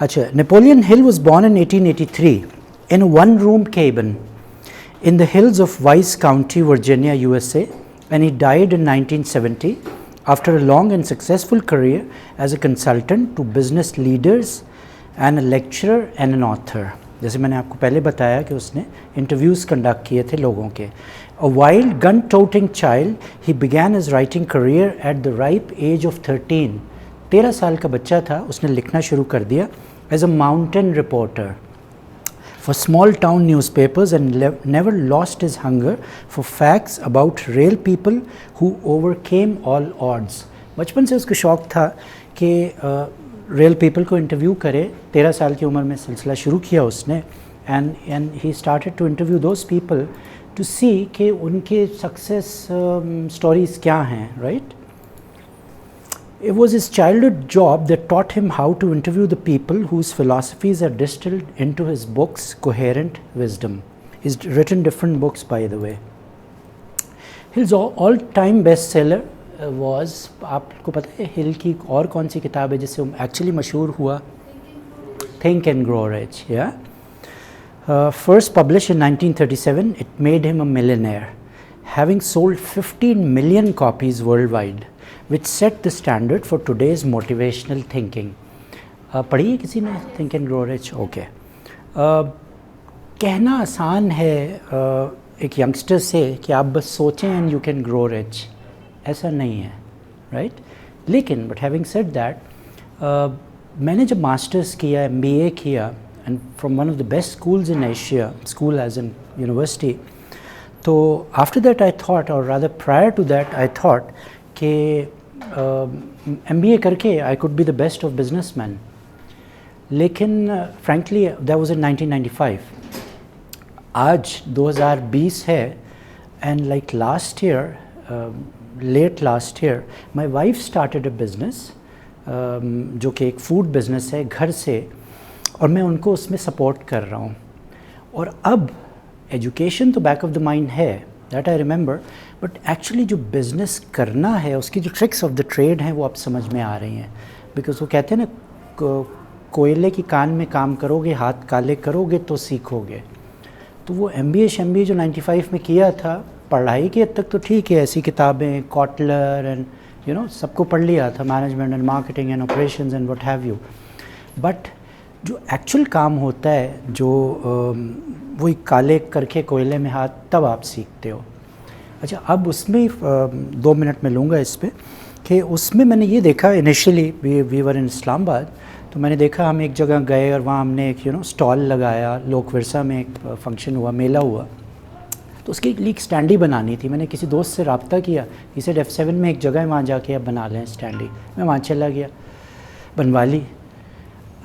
अच्छा, Napoleon Hill was born in 1883 in a one-room cabin in the hills of Vice County, Virginia, USA, and he died in 1970 after a long and successful career as a consultant to business leaders and a lecturer and an author. जैसे मैंने आपको पहले बताया कि उसने interviews conduct किए थे लोगों के. A wild gun-toting child, he began his writing career at the ripe age of 13. 13 साल का बच्चा था, उसने लिखना शुरू कर दिया as a mountain reporter for small town newspapers and never lost his hunger for facts about real people who overcame all odds. बचपन से उसको शौक़ था कि रियल पीपल को इंटरव्यू करे. 13 साल की उम्र में सिलसिला शुरू किया उसने and he started to interview those people to see कि उनके सक्सेस स्टोरीज़ क्या हैं, right. It was his childhood job that taught him how to interview the people whose philosophies are distilled into his books, Coherent Wisdom. He's written different books, by the way. His all-time bestseller was, आपको पता है हिल की और कौन सी किताब है जिससे actually मशहूर हुआ? Think and Grow Rich, yeah. First published in 1937, it made him a millionaire, having sold 15 million copies worldwide, which set the standard for today's motivational thinking. पढ़ी है किसी ने Think and Grow Rich? Okay. कहना आसान है एक youngster से कि आप बस सोचें and you can grow rich. ऐसा नहीं है, राइट. लेकिन बट हैविंग सेड दैट, मैंने जब मास्टर्स किया, MBA किया and from one of the best schools in Asia, school age in university, तो आफ्टर दैट आई थॉट, और rather prior to that I thought कि MBA करके I could be the best of businessman. लेकिन frankly that was in 1995. आज 2020 है and like last year, late last year, my wife started a business जो कि एक food business है घर से, और मैं उनको उसमें सपोर्ट कर रहा हूँ. और अब एजुकेशन तो बैक ऑफ द माइंड है, that I remember, but actually जो बिज़नेस करना है उसकी जो ट्रिक्स ऑफ द ट्रेड हैं वो अब समझ में आ रही हैं. बिकॉज वो कहते हैं ना, कोयले की कान में काम करोगे, हाथ काले करोगे तो सीखोगे. तो वो MBA जो 95 में किया था, पढ़ाई के हद तक तो ठीक है, ऐसी किताबें कॉटलर एंड यू नो सबको पढ़ लिया था, management and marketing and operations and what have you. But जो एक्चुअल काम होता है, जो वही काले करके कोयले में हाथ, तब आप सीखते हो. अच्छा, अब उसमें 2 मिनट में लूँगा इस पर कि उसमें मैंने ये देखा, इनिशियली वी वर इन इस्लामाबाद, तो मैंने देखा हम एक जगह गए और वहाँ हमने एक स्टॉल लगाया. लोक विरसा में एक फंक्शन हुआ, मेला हुआ, तो उसके लिए एक स्टैंडी बनानी थी. मैंने किसी दोस्त से रब्ता किया, इसे F7 में एक जगह है, वहाँ जाके आप बना लें स्टैंडी. मैं वहाँ चला गया, बनवा ली.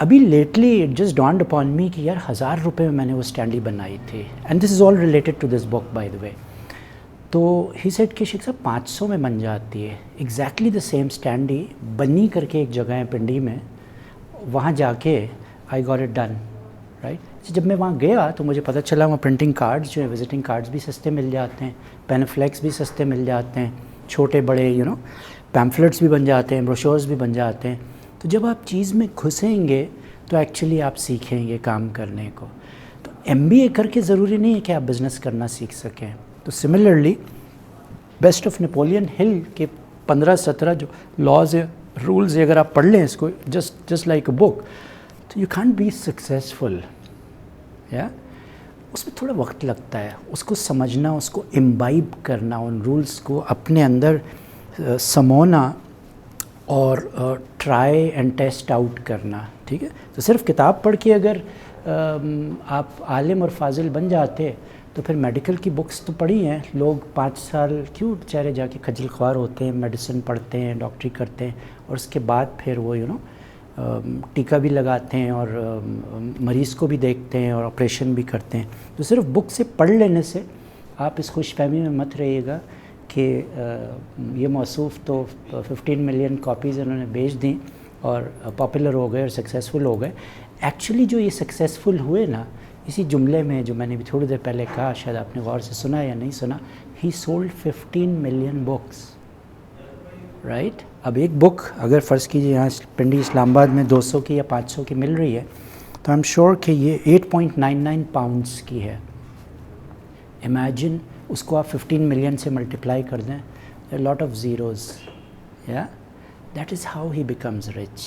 अभी lately it just dawned upon मी कि यार 1000 रुपये में मैंने वो स्टैंडी बनाई थी. And this is all related to this book by the way. तो ही सेड कि शेख साहब 500 में बन जाती है. एग्जैक्टली द सेम स्टैंडी बनी करके एक जगह है पिंडी में, वहाँ जाके I got it done, right. जब मैं वहाँ गया तो मुझे पता चला वहाँ प्रिंटिंग कार्ड्स जो है, विजिटिंग कार्ड्स भी सस्ते मिल जाते हैं, पेनफ्लेक्स भी सस्ते मिल जाते हैं, छोटे बड़े पैम्फलेट्स भी बन जाते हैं, ब्रोशर्स भी बन जाते हैं. तो जब आप चीज़ में घुसेंगे तो एक्चुअली आप सीखेंगे काम करने को. तो MBA करके ज़रूरी नहीं है कि आप बिज़नेस करना सीख सकें. तो similarly best of Napoleon Hill के 15-17 जो लॉज है, रूल्स है, अगर आप पढ़ लें इसको जस्ट लाइक अ बुक, तो यू कैंट बी सक्सेसफुल. या उसमें थोड़ा वक्त लगता है, उसको समझना, उसको इम्बाइब करना, उन रूल्स को अपने अंदर समोना और ट्राई एंड टेस्ट आउट करना. ठीक है. तो सिर्फ किताब पढ़ के अगर आप आलिम और फाजिल बन जाते तो फिर मेडिकल की बुक्स तो पढ़ी हैं, लोग 5 साल क्यों बेचारे जाके खजल ख्वार होते हैं, मेडिसिन पढ़ते हैं, डॉक्टरी करते हैं, और उसके बाद फिर वो टीका भी लगाते हैं और मरीज़ को भी देखते हैं और ऑपरेशन भी करते हैं. तो सिर्फ बुक से पढ़ लेने से आप इस खुशफहमी में मत रहिएगा कि ये मौसूफ़ तो 15 मिलियन कॉपीज़ इन्होंने बेच दी और पॉपुलर हो गए और सक्सेसफुल हो गए. एक्चुअली जो ये सक्सेसफुल हुए ना, इसी जुमले में जो मैंने भी थोड़ी देर पहले कहा, शायद आपने गौर से सुना या नहीं सुना, ही सोल्ड 15 मिलियन बुक्स, राइट। अब एक बुक अगर फ़र्ज़ कीजिए यहाँ पिंडी इस्लामाबाद में 200 की या 500 की मिल रही है, तो आई एम श्योर कि ये 8.99 पाउंड्स की है। इमेजिन उसको आप 15 मिलियन से मल्टीप्लाई कर दें, लॉट ऑफ ज़ीरोज़, या that is how he becomes rich.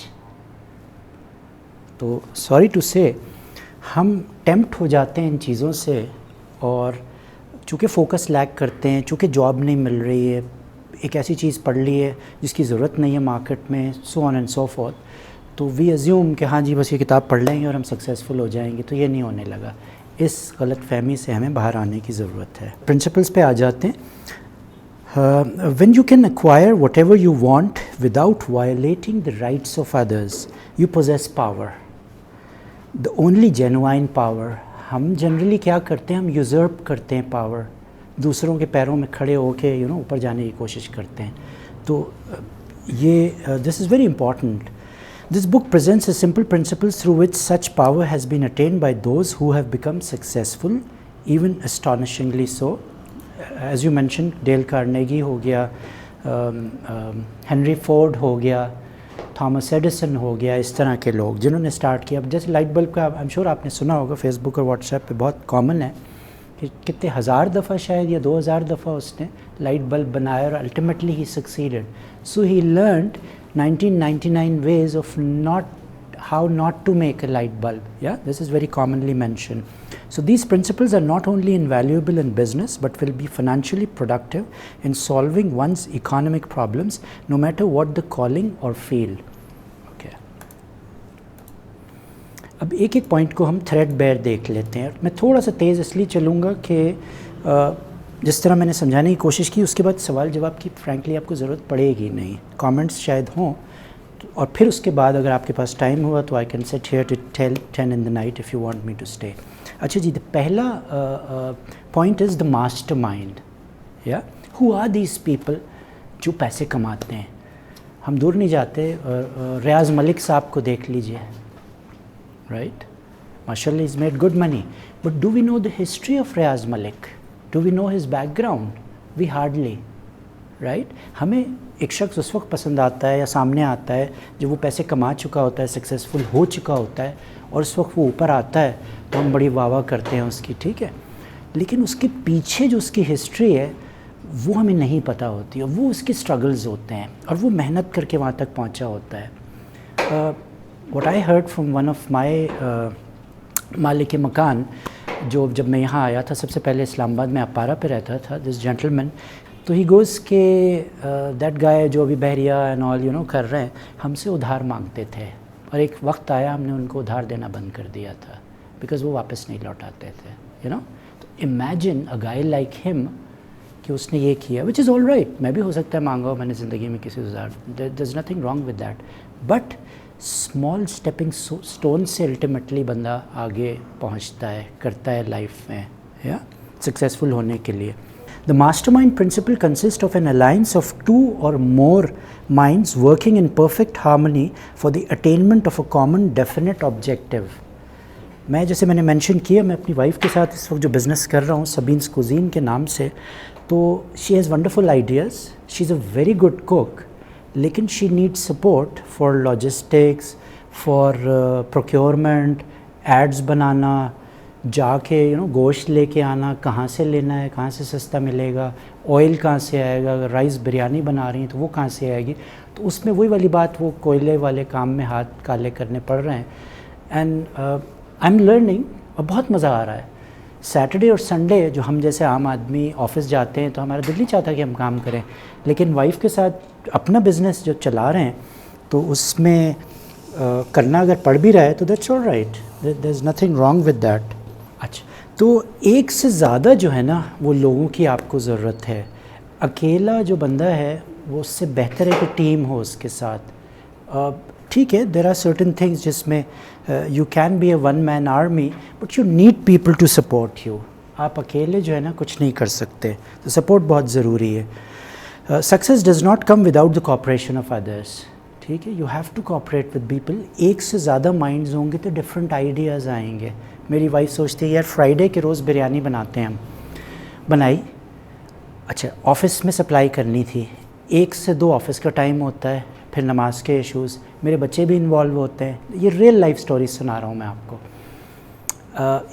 तो सॉरी टू से हम टेम्प्ट हो जाते हैं इन चीज़ों से, और चूँकि फ़ोकस लैक करते हैं, चूँकि जॉब नहीं मिल रही है, एक ऐसी चीज़ पढ़ ली है जिसकी ज़रूरत नहीं है मार्केट में, so on and so fourth, तो वी अज्यूम कि हाँ जी बस ये किताब पढ़ लेंगे और हम सक्सेसफुल हो जाएंगे। तो ये नहीं होने लगा। इस गलत फहमी से हमें बाहर आने की ज़रूरत है। प्रिंसिपल्स पे आ जाते हैं। When you can acquire what ever you want without violating the rights of others, you possess power, the only genuine power. हम जनरली क्या करते हैं, हम यूज़र्प करते हैं पावर, दूसरों के पैरों में खड़े होके ऊपर जाने की कोशिश करते हैं। तो ये this is very important. This book presents a simple principles through which such power has been attained by those who have become successful, even astonishingly so. As you mention, Dale Carnegie हो गया, Henry Ford हो गया, Thomas Edison हो गया, इस तरह के लोग जिन्होंने स्टार्ट किया। अब जैसे लाइट बल्ब का आई एम श्योर आपने सुना होगा, फेसबुक और व्हाट्सएप पे बहुत कॉमन है कि कितने हज़ार दफ़ा शायद या 2000 दफ़ा उसने लाइट बल्ब बनाया और ultimately he succeeded. So he learned 1999 ways of how not to make a light bulb. Yeah, this is very commonly mentioned. So these principles are not only invaluable in business but will be financially productive in solving one's economic problems no matter what the calling or field. Okay. अब एक एक point को हम threadbare देख लेते हैं। मैं थोड़ा सा तेज़ इसलिए चलूँगा कि जिस तरह मैंने समझाने की कोशिश की उसके बाद सवाल जवाब की फ्रैंकली आपको ज़रूरत पड़ेगी नहीं, कमेंट्स शायद हों, और फिर उसके बाद अगर आपके पास टाइम हुआ तो I can sit here to 10 in the night if you want me to stay. अच्छा जी, पहला पॉइंट इज़ द मास्टरमाइंड। या हु आर दीज पीपल जो पैसे कमाते हैं। हम दूर नहीं जाते, रियाज़ मलिक साहब को देख लीजिए, राइट, माशाल्लाह is made good money, but do we know the history of Riaz Malik? Do we know his background? We hardly, right. हमें एक शख्स उस वक्त पसंद आता है या सामने आता है जब वो पैसे कमा चुका होता है, सक्सेसफुल हो चुका होता है, और उस वक्त वो ऊपर आता है तो हम बड़ी वाह वाह करते हैं उसकी, ठीक है। लेकिन उसके पीछे जो उसकी हिस्ट्री है वो हमें नहीं पता होती, और वो उसके स्ट्रगल्स होते हैं, और वो मेहनत करके वहाँ तक पहुँचा होता है। What I heard from one of my मालिक मकान, जब मैं यहाँ आया था सबसे पहले इस्लामाबाद में अपारा पे रहता था, दिस जेंटलमैन, तो ही गोज़ के दैट गाय जो अभी बहरिया एंड ऑल कर रहे हैं, हमसे उधार मांगते थे, और एक वक्त आया हमने उनको उधार देना बंद कर दिया था बिकॉज़ वो वापस नहीं लौटाते थे, तो imagine a guy like him कि उसने ये किया, विच इज़ ऑल राइट। मैं भी हो सकता है मांगा मैंने ज़िंदगी में किसी उधार, there is nothing wrong with that, but small stepping stone से अल्टीमेटली बंदा आगे पहुंचता है, करता है लाइफ में, या सक्सेसफुल होने के लिए। The mastermind principle consist of an alliance of 2 or more minds working in perfect harmony for the attainment of a common definite objective. मैं जैसे मैंने मेंशन किया, मैं अपनी वाइफ के साथ इस वक्त जो बिज़नेस कर रहा हूँ सबीन्स कुजीन के नाम से, तो she has wonderful ideas, she is a very good cook, लेकिन she needs support for logistics, for procurement, ads बनाना, जाके गोश्त लेके आना, कहाँ से लेना है, कहाँ से सस्ता मिलेगा, ऑयल कहाँ से आएगा, अगर राइस बिरयानी बना रही हैं तो वो कहाँ से आएगी। तो उसमें वही वाली बात, वो कोयले वाले काम में हाथ काले करने पड़ रहे हैं। एंड आई एम लर्निंग, और बहुत मज़ा आ रहा है। सैटरडे और संडे जो हम जैसे आम आदमी ऑफिस जाते हैं तो हमारा दिल नहीं चाहता कि हम काम करें, लेकिन वाइफ के साथ अपना बिज़नेस जो चला रहे हैं तो उसमें करना अगर पड़ भी रहा है तो that's all right, there is nothing wrong with that. अच्छा, तो एक से ज़्यादा जो है ना वो लोगों की आपको ज़रूरत है। अकेला जो बंदा है वो उससे बेहतर है कि टीम हो उसके साथ। ठीक है, देर आर सर्टन थिंग्स जिसमें you can be a one man army, but you need people to support you. आप अकेले जो है ना कुछ नहीं कर सकते, तो सपोर्ट बहुत ज़रूरी है। Success does not come without the cooperation of others, ठीक है, you have to cooperate with people. एक से ज़्यादा माइंड्स होंगे तो डिफरेंट आइडियाज़ आएंगे। मेरी वाइफ सोचती है यार फ्राइडे के रोज़ बिरयानी बनाते हैं हम, बनाई, अच्छा ऑफिस में सप्लाई करनी थी, 1 से 2 ऑफिस का टाइम होता है, फिर नमाज के इश्यूज़, मेरे बच्चे भी इन्वॉल्व होते हैं। ये रियल लाइफ स्टोरी सुना रहा हूँ मैं आपको।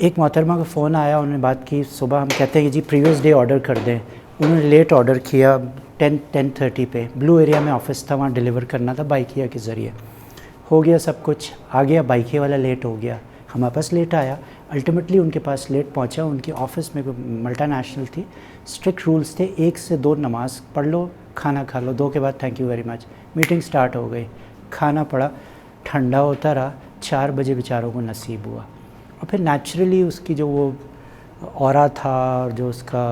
एक मोहतरमा का फ़ोन आया, उन्होंने बात की, सुबह हम कहते हैं कि जी प्रीवियस डे ऑर्डर कर दें, उन्होंने लेट ऑर्डर किया 10:30 पे, ब्लू एरिया में ऑफिस था, वहाँ डिलीवर करना था बाइकिया के ज़रिए। हो गया सब कुछ, आ गया, बाइकिया वाला लेट हो गया, हमारे पास लेट आया, अल्टीमेटली उनके पास लेट पहुंचा। उनकी ऑफिस में मल्टीनेशनल थी, स्ट्रिक्ट रूल्स थे, 1 से 2 नमाज पढ़ लो, खाना खा लो, 2 के बाद thank you very much. Meeting start हो गई, खाना पड़ा, ठंडा होता रहा, 4 बजे बेचारों को नसीब हुआ। और फिर नेचुरली उसकी जो वो ऑरा था और जो उसका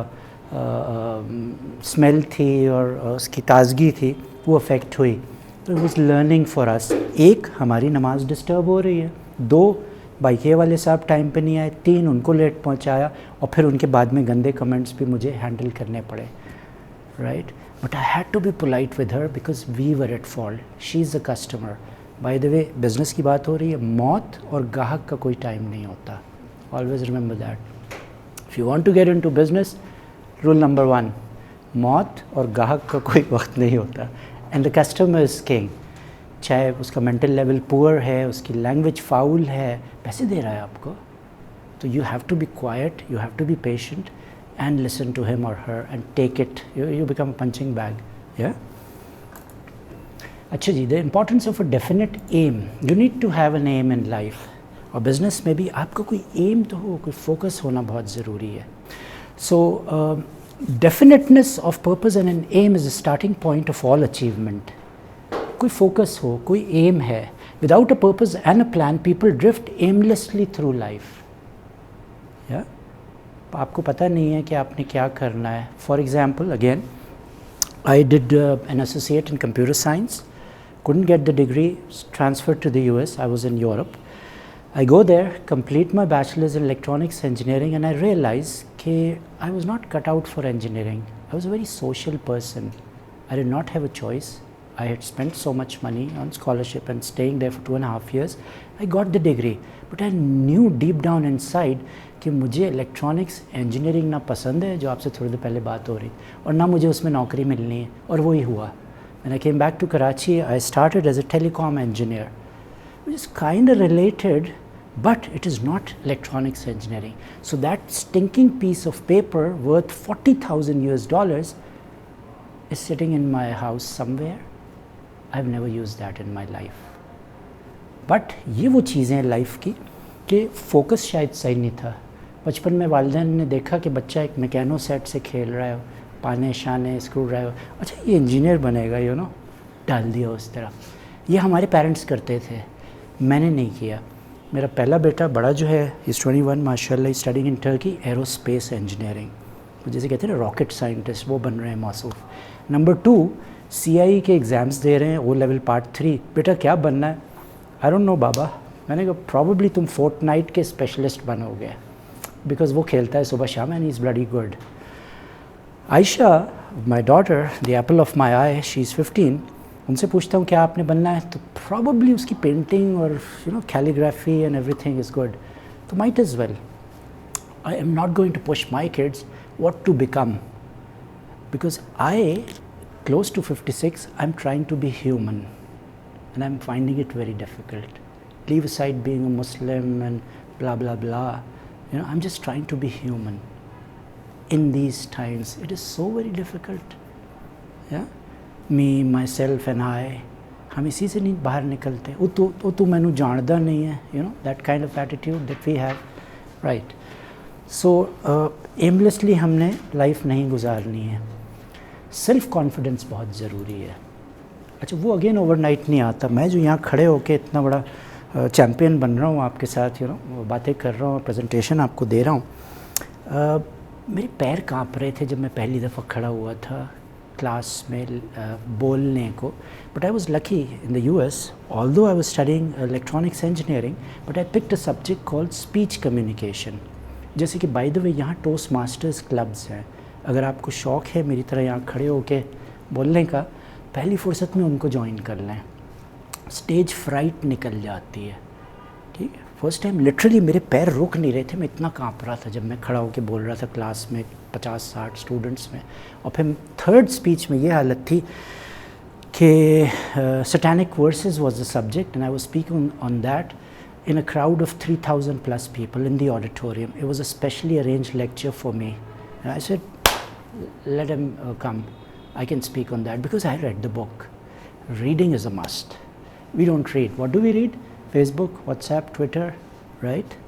स्मेल थी और उसकी ताजगी थी वो अफेक्ट हुई। तो it was learning for us. 1 हमारी नमाज डिस्टर्ब हो रही है, 2 बाइकिया वाले साहब टाइम पे नहीं आए, 3 उनको लेट पहुंचाया, और फिर उनके बाद में गंदे कमेंट्स भी मुझे हैंडल करने पड़े, right. But I had to be polite with her because we were at fault, she is a customer. By the way, business की बात हो रही है, मौत और गाहक का कोई टाइम नहीं होता। Always remember that. If you want to get into business, rule number 1, मौत और गाहक का कोई वक्त नहीं होता। And the customer is king. चाहे उसका मेंटल लेवल पुअर है, उसकी लैंग्वेज फाउल है, पैसे दे रहा है आपको, तो you have to be quiet, you have to be patient and listen to him और her and take it, you become punching bag. या अच्छा जी, the importance of a definite aim, you need to have an aim in life. और business में भी आपका कोई M तो हो, कोई फोकस होना बहुत ज़रूरी है। So definiteness of purpose and an aim is the starting point of all achievement. कोई फोकस हो, कोई एम है, without a purpose and a plan people drift aimlessly through life. या आपको पता नहीं है कि आपने क्या करना है। For example, again I did an associate in computer science, couldn't get the degree, transferred to the US, I was in Europe. I go there, complete my bachelor's in electronics engineering, and I realized that I was not cut out for engineering. I was a very social person. I did not have a choice. I had spent so much money on scholarship and staying there for 2.5 years. I got the degree, but I knew deep down inside कि मुझे electronics engineering ना पसंद है, जो आपसे थोड़ी देर पहले बात हो रही, और ना मुझे उसमें नौकरी मिलनी है, और वही हुआ। When I came back to Karachi, I started as a telecom engineer, which is kind of related, but it is not electronics engineering. So that stinking piece of paper worth $40,000 is sitting in my house somewhere. I've never used that in my life. But ये वो चीज़ें life की कि focus शायद सही नहीं था। बचपन में वालिदैन ने देखा कि बच्चा एक मैकेनो सेट से खेल रहा है, पाने शाने स्क्रू ड्राइवर, अच्छा ये इंजीनियर बनेगा, यू नो, डाल दिया उस तरफ। ये हमारे पेरेंट्स करते थे, मैंने नहीं किया। मेरा पहला बेटा बड़ा जो है, इज़ 21 माशाल्लाह, studying in Turkey aerospace engineering, जैसे कहते हैं ना रॉकेट साइंटिस्ट, वो बन रहे हैं मौसूफ। नंबर 2 CIE के एग्ज़ाम्स दे रहे हैं, O लेवल पार्ट 3। बेटा क्या बनना है? आई डोंट नो बाबा। मैंने कहा प्रॉबली तुम फोर्टनाइट के स्पेशलिस्ट बनोगे, बिकॉज वो खेलता है सुबह शाम and is bloody good. Ayesha, my daughter, the Apple of my I, she is 15, उनसे पूछता हूँ क्या आपने बनना है, तो प्रॉबली उसकी पेंटिंग और calligraphy and everything is good, तो might as well. I am not going to push my kids what to become, because I, close to 56, I'm trying to be human and I'm finding it very difficult. Leave aside being a Muslim and blah blah blah, I'm just trying to be human. In these times, it is so very difficult. Yeah, me, myself and I, हम इसी से नहीं बाहर निकलते। वो तू मैनू जानदा नहीं है, that kind of attitude that we have, right? So aimlessly हमने life नहीं गुजारनी है। सेल्फ कॉन्फिडेंस बहुत ज़रूरी है। अच्छा, वो अगेन ओवरनाइट नहीं आता। मैं जो यहाँ खड़े होके इतना बड़ा चैम्पियन बन रहा हूँ आपके साथ, बातें कर रहा हूँ, प्रेजेंटेशन आपको दे रहा हूँ, मेरे पैर कांप रहे थे जब मैं पहली दफ़ा खड़ा हुआ था क्लास में बोलने को। But I was lucky in the US, although I was studying electronics engineering, but I picked a subject called speech communication. जैसे कि बाय द वे यहाँ टोस्ट मास्टर्स क्लब्स हैं, अगर आपको शौक़ है मेरी तरह यहाँ खड़े होके बोलने का, पहली फुर्सत में उनको ज्वाइन कर लें। स्टेज फ्राइट निकल जाती है, ठीक है। फर्स्ट टाइम लिटरली मेरे पैर रुक नहीं रहे थे, मैं इतना काँप रहा था जब मैं खड़ा होके बोल रहा था क्लास में 50-60 स्टूडेंट्स में, और फिर थर्ड स्पीच में ये हालत थी कि satanic verses was the subject and I was speaking on that in a crowd of 3,000 plus people in the auditorium. It was a specially arranged lecture for me. And I said, let him come. I can speak on that because I read the book. Reading is a must. We don't read. What do we read? Facebook, WhatsApp, Twitter, right?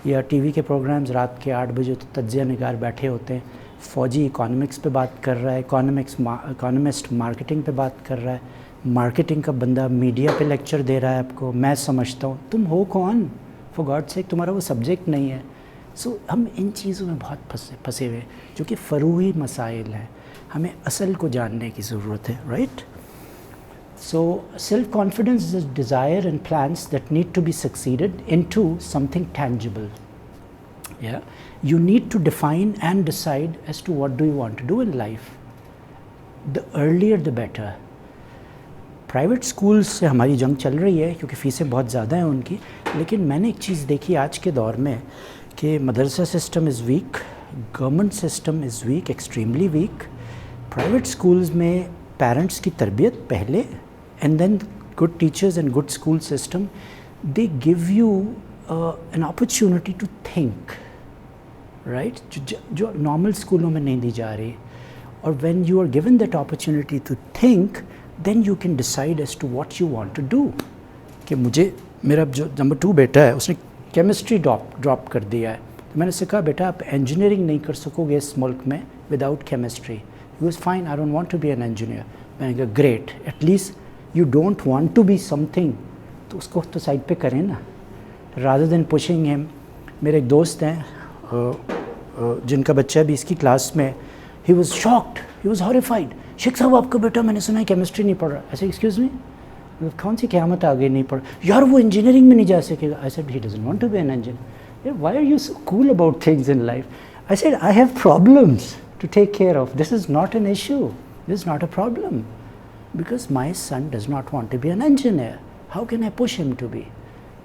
या TV के programmes रात के 8 बजे तो तज्जिया निगार बैठे होते हैं, फ़ौजी इकोनॉमिक्स पे बात कर रहा है, इकोनॉमिस्ट मार्केटिंग पे बात कर रहा है, मार्केटिंग का बंदा मीडिया पे लेक्चर दे रहा है आपको, मैं समझता हूँ तुम हो कौन, फॉर गॉड सेक, तुम्हारा वो सब्जेक्ट नहीं है। सो हम इन चीज़ों में बहुत फंसे हुए जो कि फ़रूई मसाइल हैं, हमें असल को जानने की ज़रूरत है, right? So self-confidence is a desire and plans that need to be succeeded into something tangible. Yeah, you need to define and decide as to what do you want to do in life. The earlier the better. Private schools से हमारी जंग चल रही है क्योंकि फ़ीसें बहुत ज़्यादा हैं उनकी, लेकिन मैंने एक चीज़ देखी आज के दौर में कि मदरसा system is weak, government system is weak, extremely weak. Private schools में पेरेंट्स की तरबियत पहले, and then good teachers and good school system, they give you an opportunity to think, right? जो normal स्कूलों में नहीं दी जा रही, और when you are given that opportunity to think, then you can decide as to what you want to do. कि मुझे, मेरा जो नंबर 2 बेटा है उसने केमिस्ट्री ड्रॉप कर दिया है, तो मैंने उससे कहा बेटा आप इंजीनियरिंग नहीं कर सकोगे इस मुल्क में without chemistry. He was fine, I don't want to be an engineer. मैंने कहा great, at least you don't want to be something, तो उसको तो साइड पे करें ना, रादर देन पुशिंग हिम। मेरे एक दोस्त हैं जिनका बच्चा भी इसकी क्लास में, he was shocked, he was horrified, Sheikh sahab आपका बेटा मैंने सुना है केमिस्ट्री नहीं पढ़ रहा। ऐसे एक्सक्यूज़ मी, कौन सी क़यामत आ गई नहीं पढ़, यार वो इंजीनियरिंग में नहीं जा सकेगा। I said he doesn't want to be an engineer. Why are you so cool about things in life? I said I have problems to take care of. This is not an issue. This is not a problem. Because my son does not want to be an engineer. How can I push him to be?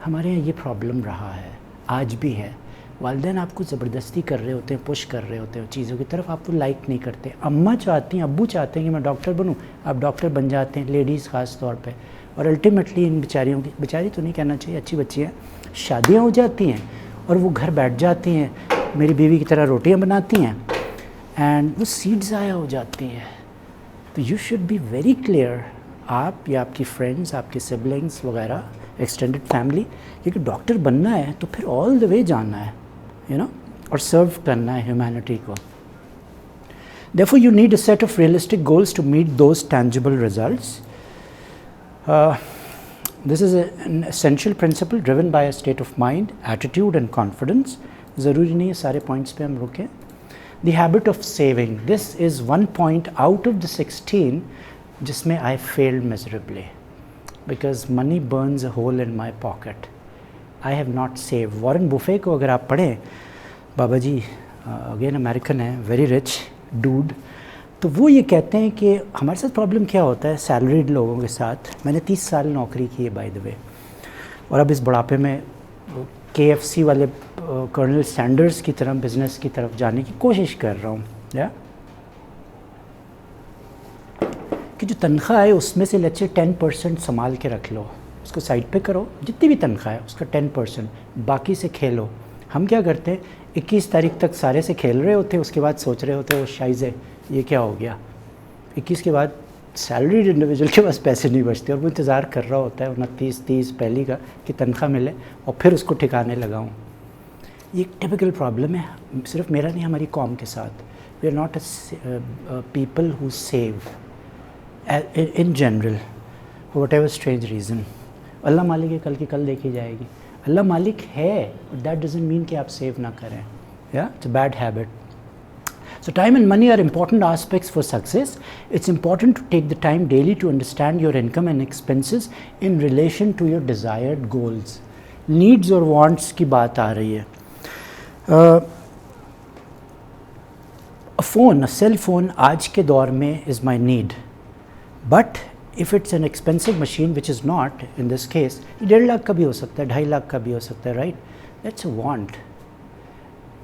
हमारे यहाँ ये problem रहा है, आज भी है। वालिदैन आपको ज़बरदस्ती कर रहे होते हैं, पुश कर रहे होते हैं चीज़ों की तरफ, आपको लाइक नहीं करते। अम्मा चाहती हैं, अब्बू चाहते हैं कि मैं डॉक्टर बनूं, आप डॉक्टर बन जाते हैं, लेडीज़ ख़ास तौर पे। और अल्टीमेटली इन बेचारियों की, बेचारी तो नहीं कहना चाहिए, अच्छी बच्ची हैं, शादियाँ हो जाती हैं और वो घर बैठ जाती हैं, मेरी बीवी की तरह रोटियाँ बनाती हैं, एंड वो सीड ज़ाया हो जाती हैं। तो you should be very clear, आप या आपकी फ्रेंड्स, आपके सिबलिंग्स वगैरह, एक्सटेंडेड फैमिली, क्योंकि डॉक्टर बनना है तो फिर ऑल द वे जाना है, यू नो, और सर्व करना है ह्यूमैनिटी को। Therefore you need a set of realistic goals to meet those tangible results. This is an essential principle driven by a state of mind, attitude and confidence. ज़रूरी नहीं है सारे पॉइंट्स पे हम रुकें। The habit of saving. This is one point out of the 16 जिसमें I failed miserably because money burns a hole in my pocket. I have not saved. Warren Buffett को अगर आप पढ़ें, बाबा जी अगेन अमेरिकन है, very rich dude, तो वो ये कहते हैं कि हमारे साथ प्रॉब्लम क्या होता है सैलरीड लोगों के साथ। मैंने 30 साल नौकरी की है बाय द वे, और अब इस बुढ़ापे में KFC वाले कर्नल सैंडर्स की तरह बिज़नेस की तरफ जाने की कोशिश कर रहा हूँ, या कि जो तनख्वाह है उसमें से लेट्स से 10% संभाल के रख लो, उसको साइड पे करो, जितनी भी तनख्वाह है उसका 10%, बाकी से खेलो। हम क्या करते हैं, 21 तारीख तक सारे से खेल रहे होते हैं, उसके बाद सोच रहे होते हैं वो शाइज़े ये क्या हो गया। 21 के बाद सैलरीड इंडिविजुअल के पास पैसे नहीं बचते और वो इंतज़ार कर रहा होता है 29-30 पहली का कि तनख्वाह मिले और फिर उसको ठिकाने लगाऊँ। ये एक टिपिकल प्रॉब्लम है, सिर्फ मेरा नहीं, हमारी कौम के साथ। We are not people who save in general for whatever strange reason. अल्लाह मालिक है, कल की कल देखी जाएगी। अल्लाह मालिक है, दैट डजंट मीन कि आप सेव ना करें, या it's a bad habit. So time and money are important aspects for success. It's important to take the time daily to understand your income and expenses in relation to your desired goals. Needs और wants की बात आ रही है। A phone, a cell phone आज के दौर में is my need. But if it's an expensive machine, which is not in this case, 1.5 lakh का भी हो सकता है, 2.5 लाख का भी हो सकता है, right? That's a want.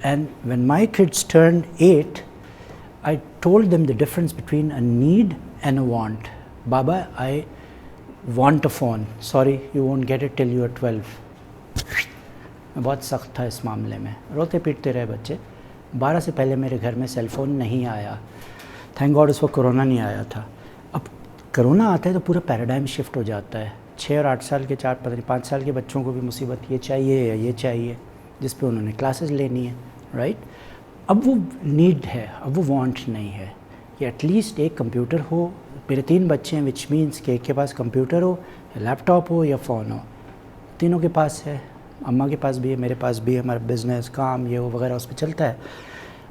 And when my kids turned 8, I told them the difference between a need and a want. Baba, I want a phone. Sorry, you won't get it till you are 12. मैं बहुत सख्त था इस मामले में, रोते पीटते रहे बच्चे। 12 से पहले मेरे घर में सेल फ़ोन नहीं आया। थैंक गॉड उस वक्त कोरोना नहीं आया था। अब कोरोना आता है तो पूरा पैराडाइम शिफ्ट हो जाता है। 6 और 8 साल के 5 साल के बच्चों को भी मुसीबत ये चाहिए या ये चाहिए, जिस पे उन्होंने क्लासेस लेनी है, राइट। अब वो नीड है, अब वो वांट नहीं है कि एटलीस्ट एक कंप्यूटर हो। मेरे 3 बच्चे हैं, विच मीन्स कि एक के पास कंप्यूटर हो, लैपटॉप हो या फ़ोन हो, तीनों के पास है। अम्मा के पास भी है, मेरे पास भी है, हमारा बिज़नेस काम ये वो वगैरह उस पर चलता है।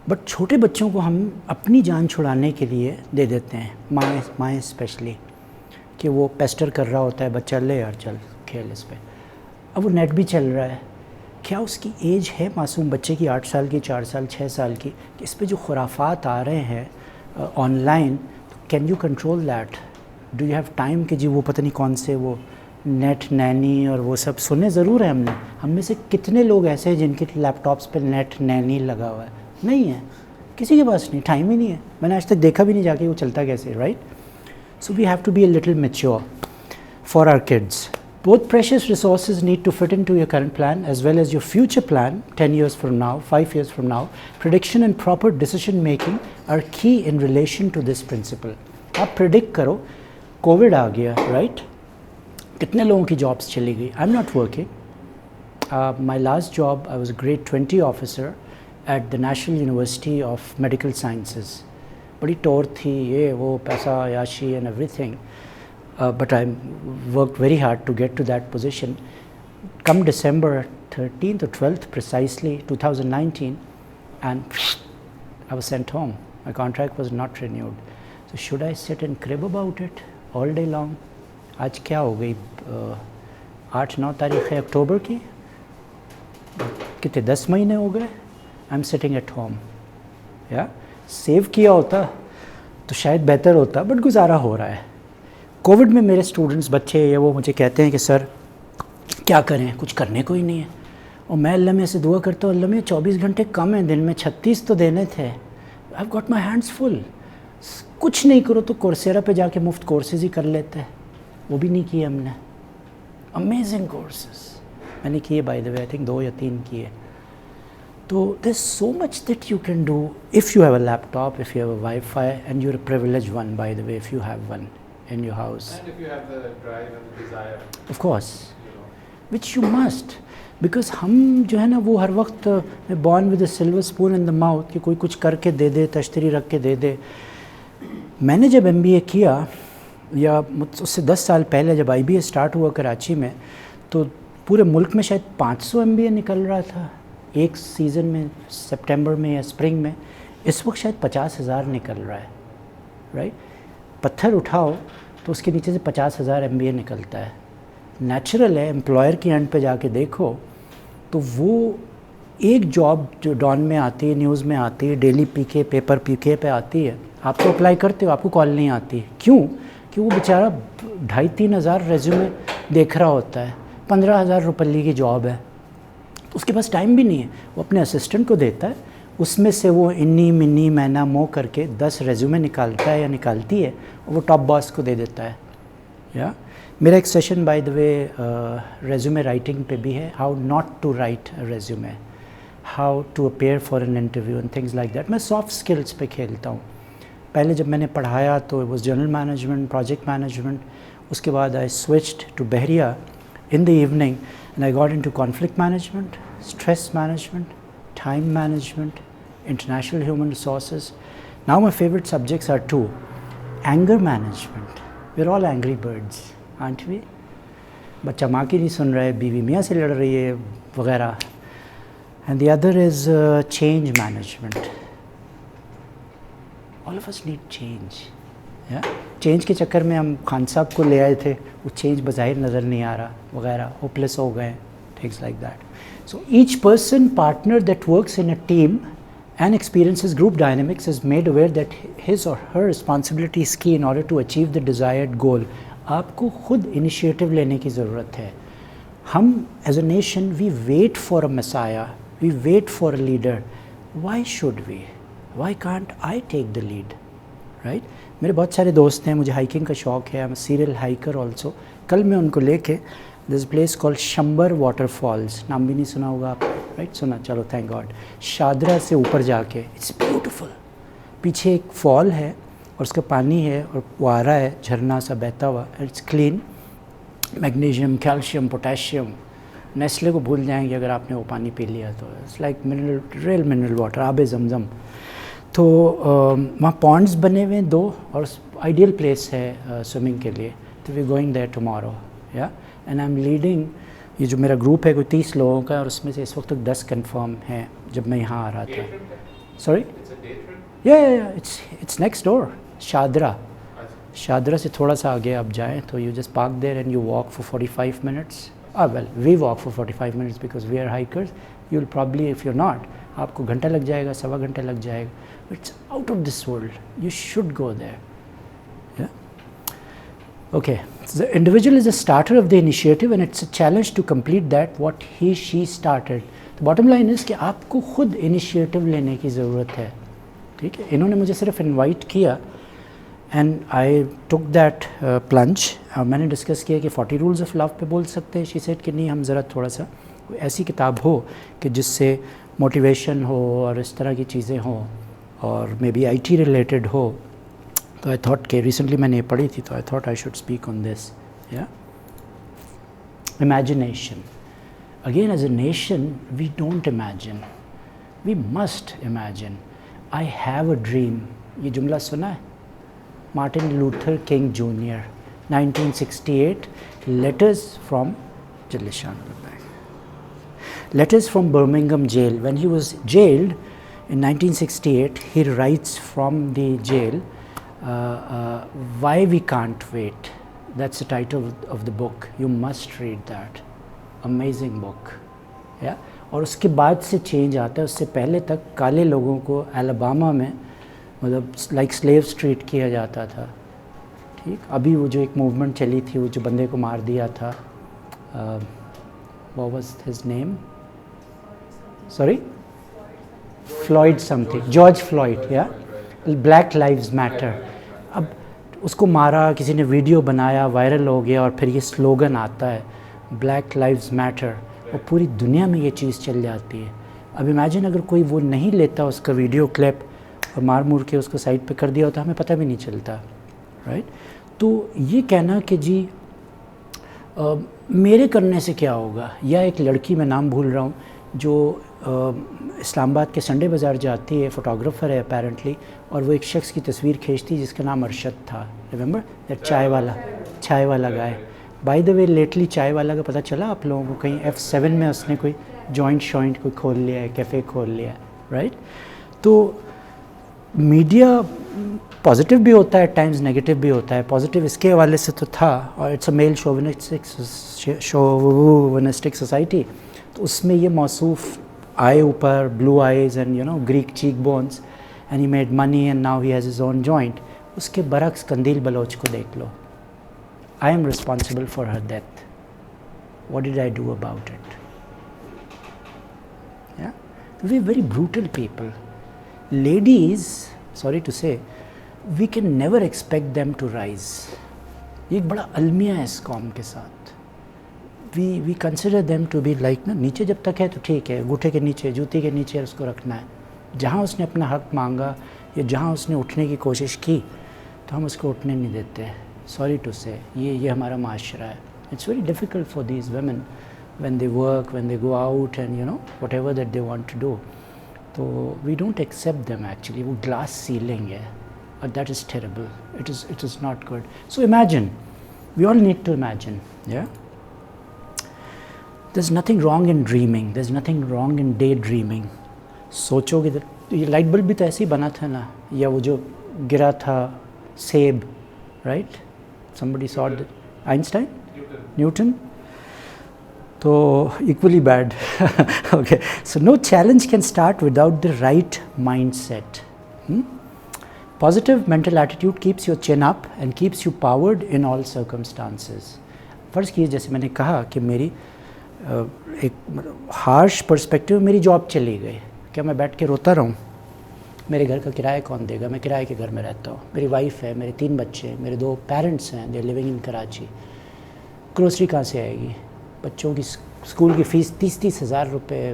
बट छोटे बच्चों को हम अपनी जान छुड़ाने के लिए दे देते हैं, माएँ स्पेशली, कि वो पेस्टर कर रहा होता है बच्चा, ले यार चल खेल इस पर। अब वो नेट भी चल रहा है, क्या उसकी एज है मासूम बच्चे की 8 साल की, 4 साल 6 साल की, कि इस पे जो खुराफात आ रहे हैं online, can you control that? Do you have time कि जी वो पता नहीं कौन से वो नेट नैनी और वो सब सुने ज़रूर है हमने। हम में से कितने लोग ऐसे हैं जिनके लैपटॉप्स पे नेट नैनी लगा हुआ है? नहीं है, किसी के पास नहीं, टाइम ही नहीं है। मैंने आज तक देखा भी नहीं जाके वो चलता कैसे, right. So we have to be a little mature for our kids. Both precious resources need to fit into your current plan as well as your future plan 10 years from now, 5 years from now. Prediction and proper decision making are key in relation to this principle. आप predict करो, Covid आ गया, right? कितने लोगों की jobs चली गई? I'm not working. My last job, I was a grade 20 officer at the National University of Medical Sciences. बड़ी टोर थी, ये वो पैसा याशी and everything, but I worked very hard to get to that position. Come December 13th or 12th precisely 2019, and I was sent home. My contract was not renewed. So should I sit and crib about it all day long? आज क्या हो गई, 8-9 तारीख है अक्टूबर की, कितने 10 महीने हो गए, I am sitting at home. या सेव किया होता तो शायद बेहतर होता, बट गुजारा हो रहा है। कोविड में मेरे स्टूडेंट्स बच्चे ये वो मुझे कहते हैं कि सर क्या करें, कुछ करने को ही नहीं है। और मैं अल्लाह में से दुआ करता हूँ, अल्लाह में 24 घंटे कम हैं दिन में, 36 तो देने थे। I have got my hands full. कुछ नहीं करो तो कोर्सेरा पे जाके मुफ्त कोर्सेज ही कर लेते हैं, वो भी नहीं किए हमने। अमेजिंग कोर्सेज मैंने किए, bye the way I think 2 या 3 किए। So there's so much that you can do if you have a laptop, if you have a Wi-Fi, and you're a privileged one, by the way, if you have one in your house. And if you have the drive and the desire. Of course, which you must, because हम जो है ना वो हर वक्त born with a silver spoon in the mouth कि कोई कुछ करके दे दे, तश्तरी रख के दे दे। मैंने जब MBA किया, या उससे 10 साल पहले जब IBA स्टार्ट हुआ कराची में, तो पूरे मुल्क में शायद 500 MBA निकल रहा था एक सीज़न में, सितंबर में या स्प्रिंग में। इस वक्त शायद 50,000 निकल रहा है, राइट। पत्थर उठाओ तो उसके नीचे से 50,000 MBA निकलता है। नेचुरल है, एम्प्लॉयर की एंड पे जाके देखो तो वो एक जॉब जो डॉन में आती है, न्यूज़ में आती है, डेली पीके पेपर पीके पे आती है, आप तो अप्लाई करते हो, आपको कॉल नहीं आती। क्यों? कि वो बेचारा 2,500-3 हज़ार रेज्यूमे देख रहा होता है, 15,000 रुपये की जॉब है, उसके पास टाइम भी नहीं है। वो अपने असिस्टेंट को देता है, उसमें से वो इन्नी मिन्नी मैना मो करके 10 रेज्यूमे निकालता है या निकालती है, और वो टॉप बॉस को दे देता है। या मेरा एक session by the way resume writing पे भी है, how not to write resume, how to appear for an interview and things like that. मैं सॉफ्ट स्किल्स पे खेलता हूँ। पहले जब मैंने पढ़ाया तो it was general management, project management. उसके बाद I switched to Bahria in the evening and I got into conflict management, stress management, time management, international human resources. Now my favorite subjects are 2. Anger management. We're all angry birds, aren't we? बच्चा माँ की नहीं सुन रहा है, बीवी मियाँ से लड़ रही है वगैरह. And the other is change management. All of us need change. Change के चक्कर में हम खान साहब को ले आए थे, वो चेंज बज़ाहिर नज़र नहीं आ रहा वगैरह, होपलेस हो गए, things like that. So each person partner that works in a team and experiences group dynamics is made aware that his or her responsibility is key in order to achieve the desired goal. आपको खुद initiative लेने की ज़रूरत है. हम as a nation we wait for a messiah we wait for a leader. Why should we? Why can't I take the lead? Right? मेरे बहुत सारे दोस्त हैं, मुझे हाइकिंग का शौक़ है, आई am a serial hiker also. कल मैं उनको लेके दिस प्लेस कॉल्ड शंबर वाटरफॉल्स, नाम भी नहीं सुना होगा आप, राइट? सुना, चलो थैंक गॉड. शादरा से ऊपर जाके, इट्स ब्यूटीफुल. पीछे एक फॉल है और उसका पानी है और फुआरा है, झरना सा बहता हुआ. It's clean, magnesium, calcium, potassium. Nestle को भूल जाएंगे अगर आपने वो पानी पी लिया तो. It's like mineral, real mineral water, आबे जमजम. तो वहाँ पॉन्ड्स बने हुए हैं 2 और आइडियल प्लेस है स्विमिंग के लिए. तो वी गोइंग देयर टुमारो, या. एंड आई एम लीडिंग, ये जो मेरा ग्रुप है कोई 30 लोगों का, और उसमें से इस वक्त तक 10 कंफर्म हैं जब मैं यहाँ आ रहा था. सॉरी, या इट्स नेक्स्ट डोर. शादरा से थोड़ा सा आगे आप जाएँ तो you just park there and you walk for 45 minutes. Well, we walk for 45 minutes because we are hikers. You will probably, if you not, आपको घंटा लग जाएगा, सवा घंटा लग जाएगा. It's out of this world. You should go there. Yeah. Okay. So the individual is a starter of the initiative, and it's a challenge to complete that what she started. The bottom line is कि आपको खुद initiative लेने की ज़रूरत है. ठीक है. इन्होंने मुझे सिर्फ invite किया, and I took that plunge. मैंने डिस्कस किया कि 40 rules of love पे बोल सकते हैं. She said कि नहीं, हम ज़रा थोड़ा सा ऐसी किताब हो कि जिससे मोटिवेशन हो और इस तरह की चीज़ें हों और मे बी IT रिलेटेड हो. तो आई थॉट कि रिसेंटली मैंने ये पढ़ी थी, तो I thought I should speak on this. या imagination. Again, as a nation we don't imagine, we must imagine. I have a dream. ये जुमला सुना है? Martin Luther King Junior, 1968. Letters from letters from Birmingham jail. When he was jailed in 1968, he writes from the jail, Why We Can't Wait. That's the title of the book. You must read that. Amazing book. Yeah? और उसके बाद से change आता है. उससे पहले तक काले लोगों को अलाबामा में मतलब लाइक स्लेव्स ट्रीट किया जाता था. ठीक. अभी वो जो एक मूवमेंट चली थी, वो जो बंदे को मार दिया था, what was his name? Sorry? Floyd something. George Floyd, yeah? Black Lives Matter. अब उसको मारा, किसी ने वीडियो बनाया, वायरल हो गया, और फिर ये स्लोगन आता है Black Lives Matter, और पूरी दुनिया में ये चीज़ चल जाती है. अब इमेजिन अगर कोई वो नहीं लेता उसका वीडियो क्लिप और मार मूर के उसको साइड पे कर दिया होता, हमें पता भी नहीं चलता. राइट? तो ये कहना कि जी मेरे करने से क्या होगा, या एक लड़की, मैं नाम भूल रहा हूँ, जो इस्लामाबाद के संडे बाज़ार जाती है, फ़ोटोग्राफ़र है अपेरेंटली, और वो एक शख्स की तस्वीर खींचती जिसका नाम अरशद था. रिमेंबर दैट चाय वाला गाय. बाय द वे, लेटली चाय वाला का पता चला आप लोगों को? कहीं F7 में उसने कोई जॉइंट कोई खोल लिया है, कैफ़े खोल लिया है. राइट? तो मीडिया पॉजिटिव भी होता है, टाइम्स नेगेटिव भी होता है. पॉजिटिव इसके हवाले से तो था, और it's a male chauvinistic society. तो उसमें ये मौसूफ आए ऊपर, blue eyes and Greek cheek bones, and he made money and now he has his own joint. उसके बरक्स कंदील बलोच को देख लो. I am responsible for her death. What did I do about it? या we very brutal people. Ladies, sorry to say, we can never expect them to rise. ये एक बड़ा अलमिया है इस कौम के साथ. we consider them to be like, ना, नीचे जब तक है तो ठीक है, अंगूठे के नीचे, जूती के नीचे उसको रखना है. जहाँ उसने अपना हक मांगा या जहाँ उसने उठने की कोशिश की, तो हम उसको उठने नहीं देते. सॉरी टू से, ये हमारा माशरा है. It's very difficult for these women when they work, when they go out and whatever that they want to do. तो we don't accept them actually. वो glass ceiling है. That is terrible. It is not good. So imagine, we all need to imagine. Yeah. There's nothing wrong in dreaming. There's nothing wrong in daydreaming. सोचोगे तो ये light bulb भी तो ऐसे ही बना था ना, या वो जो गिरा था सेब, right? Somebody saw it. Einstein? Newton? So equally bad. Okay. So no challenge can start without the right mindset. Positive mental attitude keeps your chin up and keeps you powered in all circumstances. फ़र्ज़ कीजिए, जैसे मैंने कहा कि मेरी एक harsh perspective मेरी job चली गई, क्या मैं बैठ के रोता रहूँ? मेरे घर का किराया कौन देगा? मैं किराए के घर में रहता हूँ, मेरी वाइफ है, मेरे 3 बच्चे हैं, मेरे 2 पेरेंट्स हैं, दे लिविंग इन कराची। ग्रोसरी कहाँ से आएगी? बच्चों की स्कूल की फ़ीस 30-30 हज़ार रुपये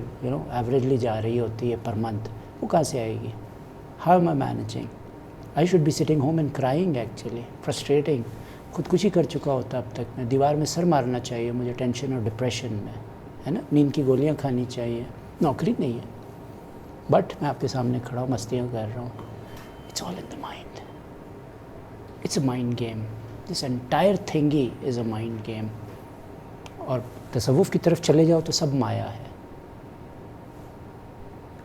एवरेजली जा रही होती है पर मंथ, वो कहाँ से आएगी? How am I managing? I should be sitting home and crying actually, frustrating. खुदकुशी कर चुका होता अब तक मैं, दीवार में सर मारना चाहिए मुझे टेंशन और डिप्रेशन में, है ना, नींद की गोलियाँ खानी चाहिए, नौकरी नहीं है, बट मैं आपके सामने खड़ा हूँ, मस्तियाँ कर रहा हूँ। It's all in the mind, it's a mind game, this entire thing he is a mind game. और तसव्वुफ़ की तरफ चले जाओ तो सब माया है।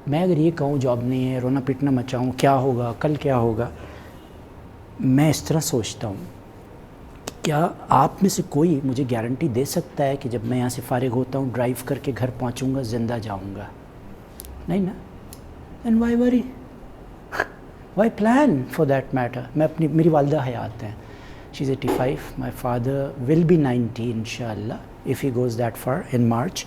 मैं अगर ये कहूँ जॉब नहीं है, रोना पीटना मचाऊँ, क्या होगा कल क्या होगा, मैं इस तरह सोचता हूँ, क्या आप में से कोई मुझे गारंटी दे सकता है कि जब मैं यहाँ से फ़ारिग होता हूँ ड्राइव करके घर पहुँचूँगा ज़िंदा जाऊँगा? नहीं ना। And why worry, why plan for that matter. मेरी वालदा हयात हैं, she is 85, my father will be 90 इंशाअल्लाह if he goes that far in March.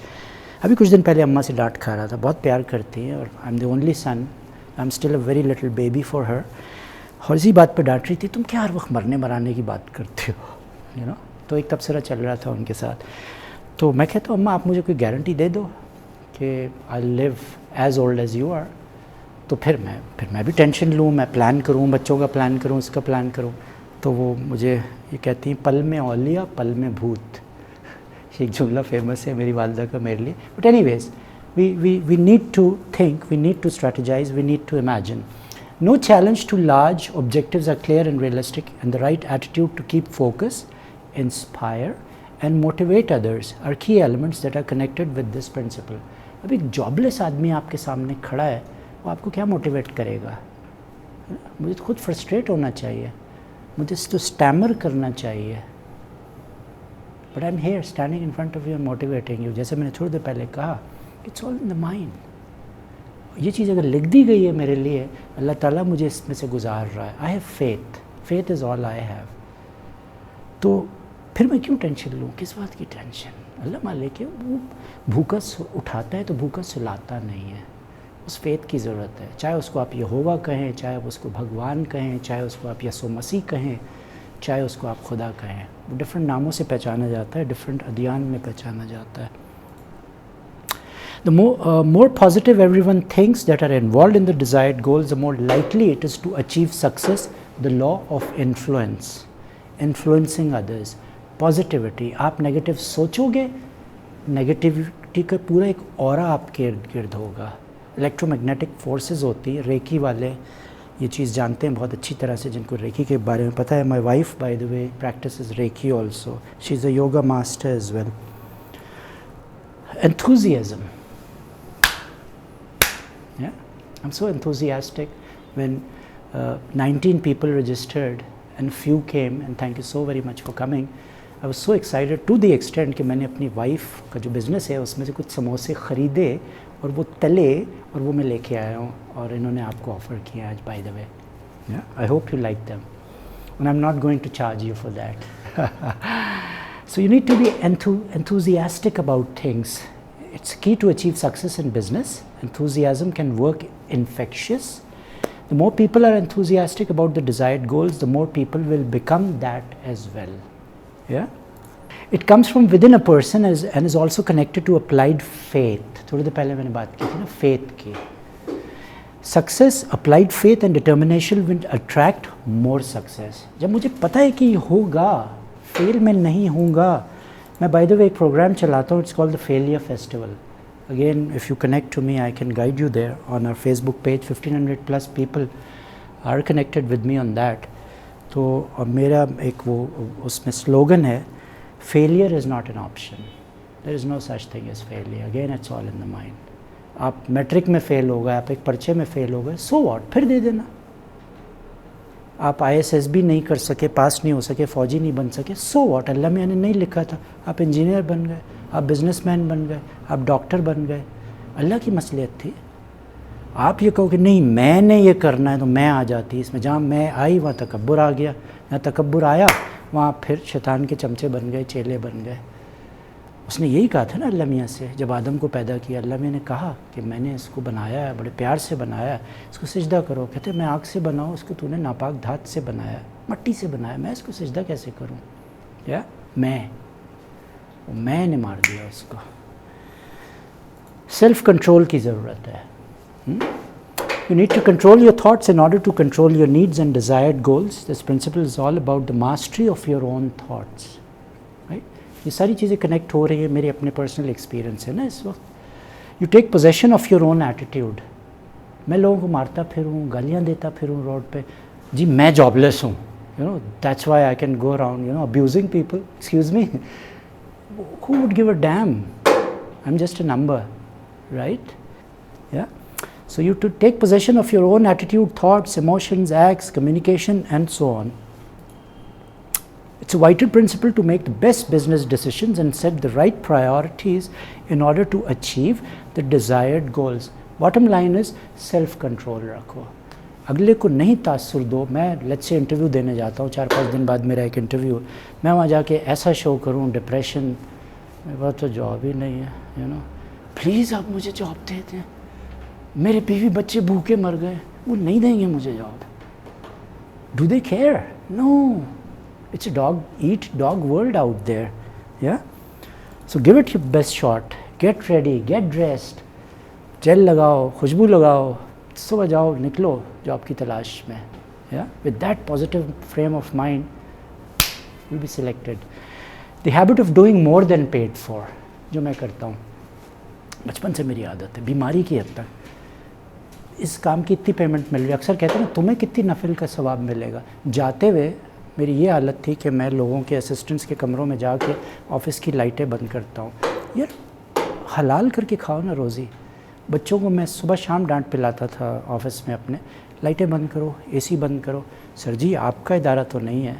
अभी कुछ दिन पहले अम्मा से डांट खा रहा था, बहुत प्यार करती हैं और I am the only son, I am still a very little baby for her. और इसी बात पर डांट रही थी, तुम क्या हर वक्त मरने मराने की बात करते हो, तो एक तबसरा चल रहा था उनके साथ। तो मैं कहता हूँ अम्मा आप मुझे कोई गारंटी दे दो कि I live as old as you are, तो फिर मैं भी टेंशन लूँ, मैं प्लान करूँ, बच्चों का प्लान करूँ, इसका प्लान करूँ। तो वो मुझे ये कहती हैं, पल में औलिया पल में भूत। एक जुमला फेमस है मेरी वालदा का मेरे लिए। But anyways, we need to think, we need to strategize, we need to imagine. No challenge too large, objectives are clear and realistic, and the right attitude to keep focus, inspire and motivate others are key elements that are connected with this principle. अब एक jobless आदमी आपके सामने खड़ा है, वो आपको क्या मोटिवेट करेगा? मुझे तो खुद फ्रस्ट्रेट होना चाहिए, मुझे तो स्टैमर करना चाहिए, but I am here standing in front of you and motivating you. जैसे मैंने थोड़ी देर पहले कहा, it's all in the mind. ये चीज़ अगर लिख दी गई है मेरे लिए, अल्लाह ताला मुझे इसमें से गुजार रहा है। I have faith, faith is all I have. तो फिर मैं क्यों टेंशन लूँ? किस बात की टेंशन? अल्लाह मालिक है, वो भूखा उठाता है तो भूखा सुलाता नहीं है। उस फेथ की ज़रूरत है, चाहे उसको आप यहोवा कहें, चाहे आप उसको भगवान कहें, चाहे उसको आप यसु मसीह कहें, चाहे उसको आप खुदा कहें। वो डिफरेंट नामों से पहचाना जाता है, डिफरेंट अदियान में पहचाना जाता है। The more positive everyone thinks that are involved in the desired goals, the more likely it is to achieve success. The law of influence, influencing others, positivity. आप नेगेटिव सोचोगे, नेगेटिविटी का पूरा एक ऑरा आपके इर्द गिर्द होगा। इलेक्ट्रोमैग्नेटिक फोर्सेस होती है, रेकी वाले ये चीज़ जानते हैं बहुत अच्छी तरह से, जिनको रेकी के बारे में पता है। My wife by the way practises reiki also, she is a yoga master as well. Enthusiasm. Yeah, I'm so enthusiastic when 19 people registered and few came, and thank you so very much for coming. I was so excited to the extent कि मैंने अपनी wife का जो business है उसमें से कुछ समोसे ख़रीदे और वो तले और वो मैं लेके आया हूँ, और इन्होंने आपको ऑफ़र किया आज, bye the way. I hope you like them and I'm not going to charge you for that. So you need to be enthusiastic about things. It's key to achieve success in business. Enthusiasm can work infectious. The more people are enthusiastic about the desired goals, the more people will become that as well. Yeah? It comes from within a person and is also connected to applied faith. थोड़ी देर पहले मैंने बात की थी ना faith की. Success, applied faith and determination will attract more success. जब मुझे पता है कि होगा, फेल में नहीं होऊंगा। मैं बाय द वे एक प्रोग्राम चलाता हूँ, it's called the failure festival. Again if you connect to me, I can guide you there on our Facebook page. 1500+ people are connected with me on that. तो और मेरा एक वो उसमें स्लोगन है, failure is not an option, there is no such thing as failure. Again it's all in the mind. आप matric में fail हो गए, आप एक पर्चे में फ़ेल हो गए, सो व्हाट, फिर दे देना। आप ISS भी नहीं कर सके, पास नहीं हो सके, फ़ौजी नहीं बन सके, सो व्हाट, अल्लाह मियां ने नहीं लिखा था। आप इंजीनियर बन गए, आप बिजनेसमैन बन गए, आप डॉक्टर बन गए, अल्लाह की मसलियत थी। आप ये कहो कि नहीं मैंने ये करना है, तो मैं आ जाती इसमें। जहाँ मैं आई वहाँ तकब्बुर आ गया, जहाँ तकब्बुर आया वहाँ फिर शैतान के चमचे बन गए, चेले बन गए। उसने यही कहा था ना अल्लाह मियाँ से, जब आदम को पैदा किया अल्लाह मियाँ ने कहा कि मैंने इसको बनाया है, बड़े प्यार से बनाया है, इसको सिजदा करो। कहते मैं आग से बनाऊँ, इसको तूने नापाक धात से बनाया, मट्टी से बनाया, मैं इसको सिजदा कैसे करूँ? या मैंने मार दिया उसको। सेल्फ कंट्रोल की ज़रूरत है। You need to control your thoughts in order to control your needs and desired goals. This principle is all about the mastery of your own thoughts. Right? ये सारी चीज़ें कनेक्ट हो रही है, मेरे अपने पर्सनल एक्सपीरियंस है ना इस वक्त। You take possession of your own attitude. मैं लोगों को मारता फिरूँ, गालियाँ देता फिरूँ रोड पे, जी मैं जॉबलेस हूँ, you know, that's why I can go around, you know, abusing people. Excuse me, who would give a damn? I'm just a number, right? Yeah. So you to take possession of your own attitude, thoughts, emotions, acts, communication, and so on. It's a vital principle to make the best business decisions and set the right priorities in order to achieve the desired goals. Bottom line is self-control रखो, अगले को नहीं तासुर दो। मैं let's say interview देने जाता हूँ, 4-5 दिन बाद मेरा एक इंटरव्यू, मैं वहाँ जाके ऐसा शो करूँ डिप्रेशन, मेरे पास तो जॉब ही नहीं है, यू नो, प्लीज़ आप मुझे जॉब दे दें, मेरे बीवी बच्चे भूखे मर गए, वो नहीं देंगे मुझे job. Do they care? No, it's a dog eat dog world out there. Yeah, so give it your best shot, get ready, get dressed, gel लगाओ, खुशबू लगाओ, सुबह जाओ, निकलो जॉब की तलाश में। Yeah, with that positive frame of mind you'll be selected. The habit of doing more than paid for, जो मैं करता हूँ, बचपन से मेरी आदत है, बीमारी की हद तक, इस काम की इतनी पेमेंट मिल रही है, अक्सर कहते हैं ना तुम्हें कितनी नफिल का सवाब मिलेगा। जाते हुए मेरी ये हालत थी कि मैं लोगों के असिस्टेंट्स के कमरों में जाके ऑफिस की लाइटें बंद करता हूँ। यार हलाल करके खाओ ना रोज़ी। बच्चों को मैं सुबह शाम डांट पिलाता था ऑफिस में अपने, लाइटें बंद करो, एसी बंद करो। सर जी आपका इदारा तो नहीं है,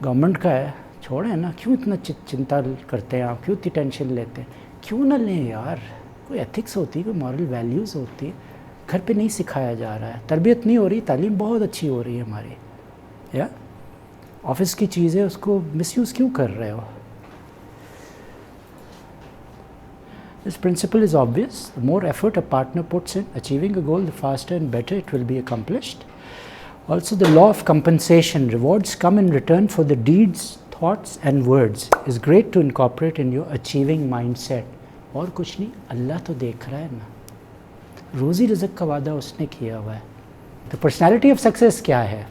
गवर्नमेंट का है, छोड़ें ना, क्यों इतना चिंता करते हैं आप, क्यों इतनी टेंशन लेते हैं? क्यों ना लें यार, कोई एथिक्स होती है, कोई मॉरल वैल्यूज़ होती है, घर पे नहीं सिखाया जा रहा है, तरबियत नहीं हो रही, तालीम बहुत अच्छी हो रही है हमारी, या ऑफिस की चीज़ है, उसको मिसयूज़ क्यों कर रहे हो? This principle is obvious. The more effort a partner puts in achieving a goal, the faster and better it will be accomplished. Also, the law of compensation, rewards come in return for the deeds, thoughts and words, is great to incorporate in your achieving mindset. और कुछ नहीं, अल्लाह तो देख रहा है ना, रोज़ी रिज़्क़ का वादा उसने किया हुआ है। The personality of success क्या है?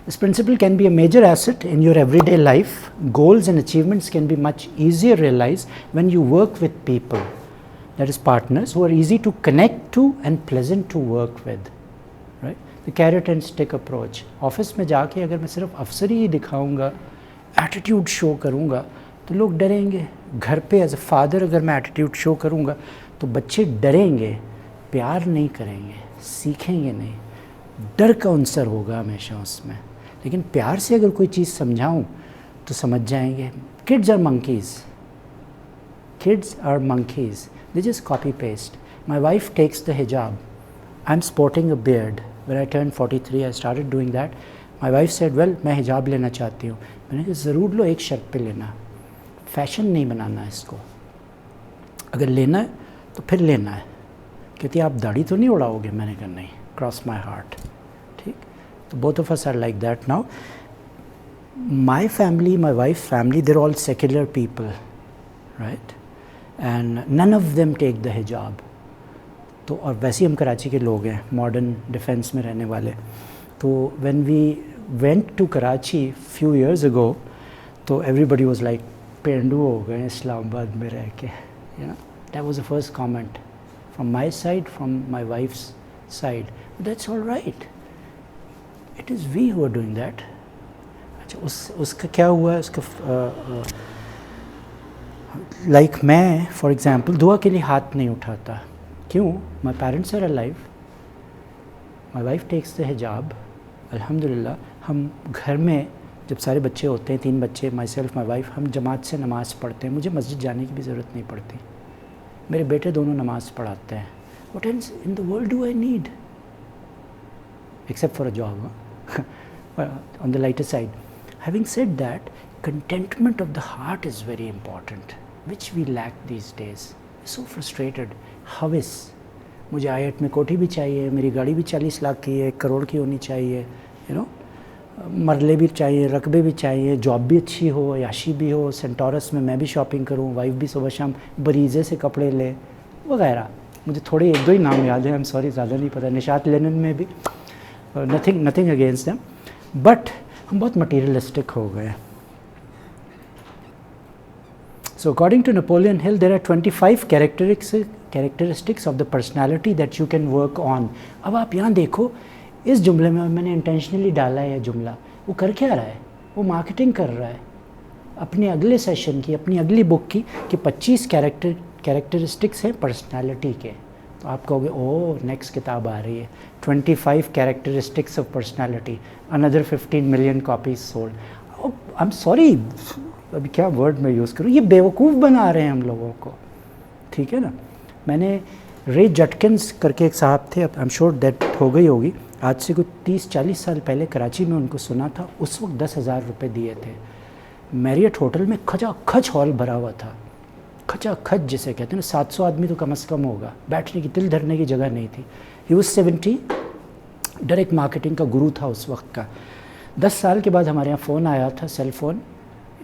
This principle can be a major asset in your everyday life. Goals and achievements can be much easier realized when you work with people, that is partners, who are easy to connect to and pleasant to work with. Right? The carrot and stick approach. Office में जाके अगर मैं सिर्फ अफसरी ही दिखाऊंगा, attitude show करूंगा, तो लोग डरेंगे। घर पे एज अ फादर अगर मैं एटीट्यूड शो करूंगा तो बच्चे डरेंगे, प्यार नहीं करेंगे, सीखेंगे नहीं, डर का अंसर होगा हमेशा उसमें। लेकिन प्यार से अगर कोई चीज़ समझाऊं तो समझ जाएंगे। Kids are monkeys, kids are monkeys, they just copy paste. My wife takes the हिजाब, I am sporting a beard, when I turn 43 I started doing that. My wife said well मैं हिजाब लेना चाहती हूँ। मैंने कहा ज़रूर लो, एक शर्त पे लेना, फैशन नहीं बनाना है इसको, अगर लेना है तो फिर लेना है। कहती आप दाढ़ी तो नहीं उड़ाओगे? मैंने कहा नहीं, क्रॉस माई हार्ट। ठीक, तो both of us are like that now. My family, my wife family, they're all secular people, right, and none of them take the hijab. तो और वैसे ही हम कराची के लोग हैं, मॉडर्न डिफेंस में रहने वाले। तो when we went to Karachi few years ago, तो एवरीबडी वाज लाइक पेंडू हो गए इस्लामाबाद में रह के, you know, that was the first comment from my side, from my wife's side. But that's all right. It is we who are doing that. अच्छा उसका क्या हुआ है? उसका लाइक मैं फॉर एग्जांपल दुआ के लिए हाथ नहीं उठाता। क्यों? My parents are alive, my wife takes the hijab, अल्हम्दुलिल्लाह। हम घर में जब सारे बच्चे होते हैं, 3 बच्चे, माई सेल्फ, माई वाइफ, हम जमात से नमाज़ पढ़ते हैं, मुझे मस्जिद जाने की भी ज़रूरत नहीं पड़ती। मेरे बेटे दोनों नमाज़ पढ़ाते हैं। What else in the world do I need? Except for a job. Well, on the lighter side. Having said that, contentment of the heart is very important. Which we lack these days. So frustrated. हविस, मुझे IIT में कोठी भी चाहिए, मेरी गाड़ी भी 40 लाख की है, 1 करोड़ की होनी चाहिए, यू नो, मरले भी चाहिए, रकबे भी चाहिए, जॉब भी अच्छी हो, याशी भी हो, सेंटोरस में मैं भी शॉपिंग करूं, वाइफ भी सुबह शाम बरीजे से कपड़े ले वगैरह. मुझे थोड़े 1-2 ही नाम याद हैं, आई एम सॉरी, ज़्यादा नहीं पता. निशात लेनिन में भी, नथिंग अगेंस्ट देम, बट हम बहुत मटीरियलिस्टिक हो गए. So according to Napoleon Hill, there are 25 characteristics of the personality that you can work on. अब आप यहाँ देखो, इस जुमले में मैंने इंटेंशनली डाला है यह जुमला. वो कर क्या रहा है? वो मार्केटिंग कर रहा है अपने अगले सेशन की, अपनी अगली बुक की, कि 25 कैरेक्टरिस्टिक्स हैं पर्सनालिटी के. तो आप कहोगे ओह नेक्स्ट किताब आ रही है, 25 characteristics of personality, another 15 million copies sold. I am sorry, अभी क्या वर्ड मैं यूज़ करूँ, ये बेवकूफ़ बना रहे हैं हम लोगों को. ठीक है ना. मैंने रे जटकिंस करके एक साहब थे, आई एम श्योर डेथ हो गई होगी, आज से कुछ 30-40 साल पहले कराची में उनको सुना था. उस वक्त 10,000 रुपये दिए थे. मैरियट होटल में खचाखच हॉल भरा हुआ था. खचाखच जिसे कहते हैं ना, 700 आदमी तो कम से कम होगा, बैठने की तिल धरने की जगह नहीं थी. ही वाज 70, डायरेक्ट मार्केटिंग का गुरु था उस वक्त का. 10 साल के बाद हमारे यहाँ फ़ोन आया था, सेल फ़ोन,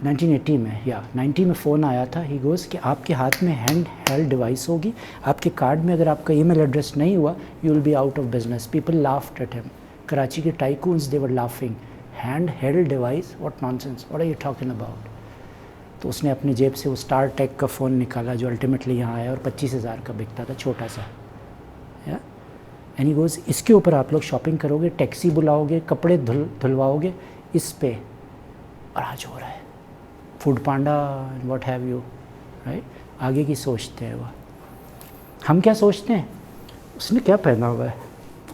1980 में या 90 में फ़ोन आया था. ही गोज़ कि आपके हाथ में हैंड हेल्ड डिवाइस होगी, आपके कार्ड में अगर आपका ईमेल एड्रेस नहीं हुआ, you will be out of business. People laughed at him. Karachi के tycoons, they were laughing. Hand held device, what nonsense, what are you talking about. तो उसने अपनी जेब से वो स्टार टेक का फ़ोन निकाला जो अल्टीमेटली यहाँ आया और 25,000 का बिकता था, छोटा सा. या एंड ही गोज़, इसके ऊपर आप लोग शॉपिंग करोगे, टैक्सी बुलाओगे, कपड़े धुलवाओगे, इस पे. और आज हो रहा है food Panda, what have you, right. आगे की सोचते हैं वो. हम क्या सोचते हैं, उसने क्या पहना हुआ है,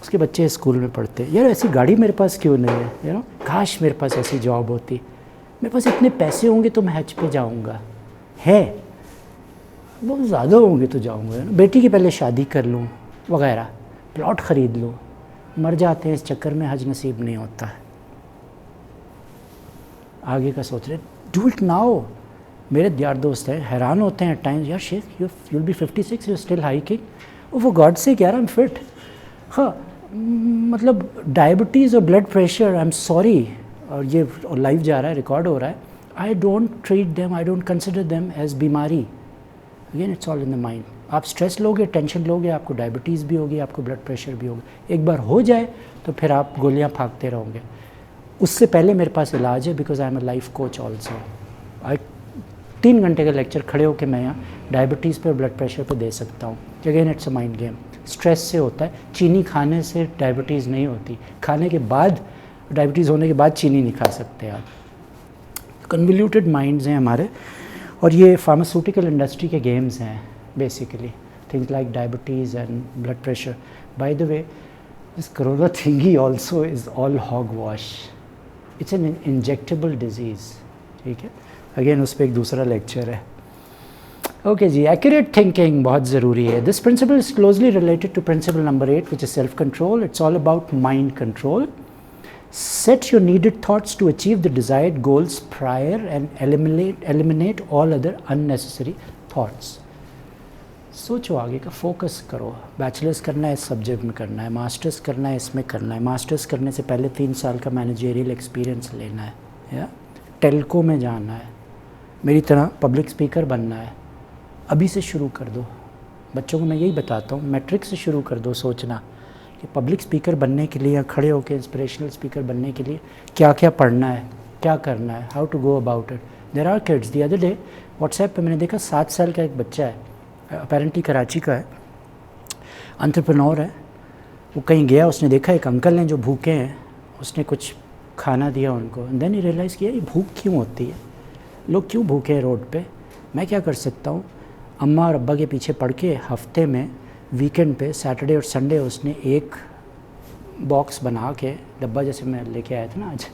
उसके बच्चे स्कूल में पढ़ते हैं, यार ऐसी गाड़ी मेरे पास क्यों नहीं है, यू नो, काश मेरे पास ऐसी जॉब होती, मेरे पास इतने पैसे होंगे तो मैं हज पे जाऊंगा. है बहुत ज़्यादा होंगे तो जाऊंगा, बेटी की पहले शादी कर लूँ वगैरह, प्लॉट ख़रीद लूँ. मर जाते हैं इस चक्कर में, हज नसीब नहीं होता है. आगे का सोच रहे, डू इट नाउ. मेरे यार दोस्त हैं, हैरान होते हैं एट टाइम्स, यार Sheikh you will be 56, you still hiking. वो गॉड से कह रहा आई एम फिट. हाँ मतलब डायबिटीज़ और blood pressure, I am sorry, और ये लाइव जा रहा है, रिकॉर्ड हो रहा है. I don't treat them, I don't consider them as बीमारी. Again it's all in the mind. आप स्ट्रेस लोगे, टेंशन लोगे, आपको डायबिटीज़ भी होगी, आपको ब्लड प्रेशर भी होगा. एक बार हो जाए तो फिर आप गोलियाँ फाँकते रहोगे. उससे पहले मेरे पास इलाज है, because I am a life coach also. I 3 घंटे का लेक्चर खड़े होकर मैं यहाँ डायबिटीज़ पे और ब्लड प्रेशर पे दे सकता हूँ. Again it's a mind game. Stress से होता है. चीनी खाने से डायबिटीज़ नहीं होती, खाने के बाद, डायबिटीज़ होने के बाद चीनी नहीं खा सकते आप. कन्वल्यूटेड माइंड्स हैं हमारे, और ये फार्मास्यूटिकल इंडस्ट्री के गेम्स हैं basically. Things like diabetes and blood pressure. By the way, this corona thingy also is all hogwash. It's an injectable disease. ठीक है, अगेन उस पर एक दूसरा लेक्चर है. ओके जी, एक्यूरेट थिंकिंग बहुत ज़रूरी है. This principle is closely related to principle number 8 which is self control. It's all about mind control. Set your needed thoughts to achieve the desired goals prior and eliminate all other unnecessary thoughts. सोचो आगे का, focus करो. Bachelors करना है इस subject में करना है, मास्टर्स करना है इसमें करना है. मास्टर्स करने से पहले 3 साल का मैनेजरियल एक्सपीरियंस लेना है, या टेलको में जाना है, मेरी तरह पब्लिक स्पीकर बनना है. अभी से शुरू कर दो. बच्चों को मैं यही बताता हूँ, मैट्रिक से शुरू कर दो सोचना कि पब्लिक स्पीकर बनने के लिए या खड़े होकर इंस्पिरेशनल स्पीकर बनने के लिए क्या क्या पढ़ना है, क्या करना है, how to go about it. There are kids. The other day WhatsApp पे मैंने देखा 7 साल का एक बच्चा है, अपेरेंटली कराची का है, एंटरप्रेन्योर है. वो कहीं गया, उसने देखा एक अंकल हैं जो भूखे हैं, उसने कुछ खाना दिया उनको. देन ही रियलाइज़ किया ये भूख क्यों होती है, लोग क्यों भूखे हैं रोड पे, मैं क्या कर सकता हूँ. अम्मा और अब्बा के पीछे पढ़ के हफ्ते में, वीकेंड पे, सैटरडे और संडे उसने एक बॉक्स बना के, डब्बा जैसे मैं लेके आया था ना आज,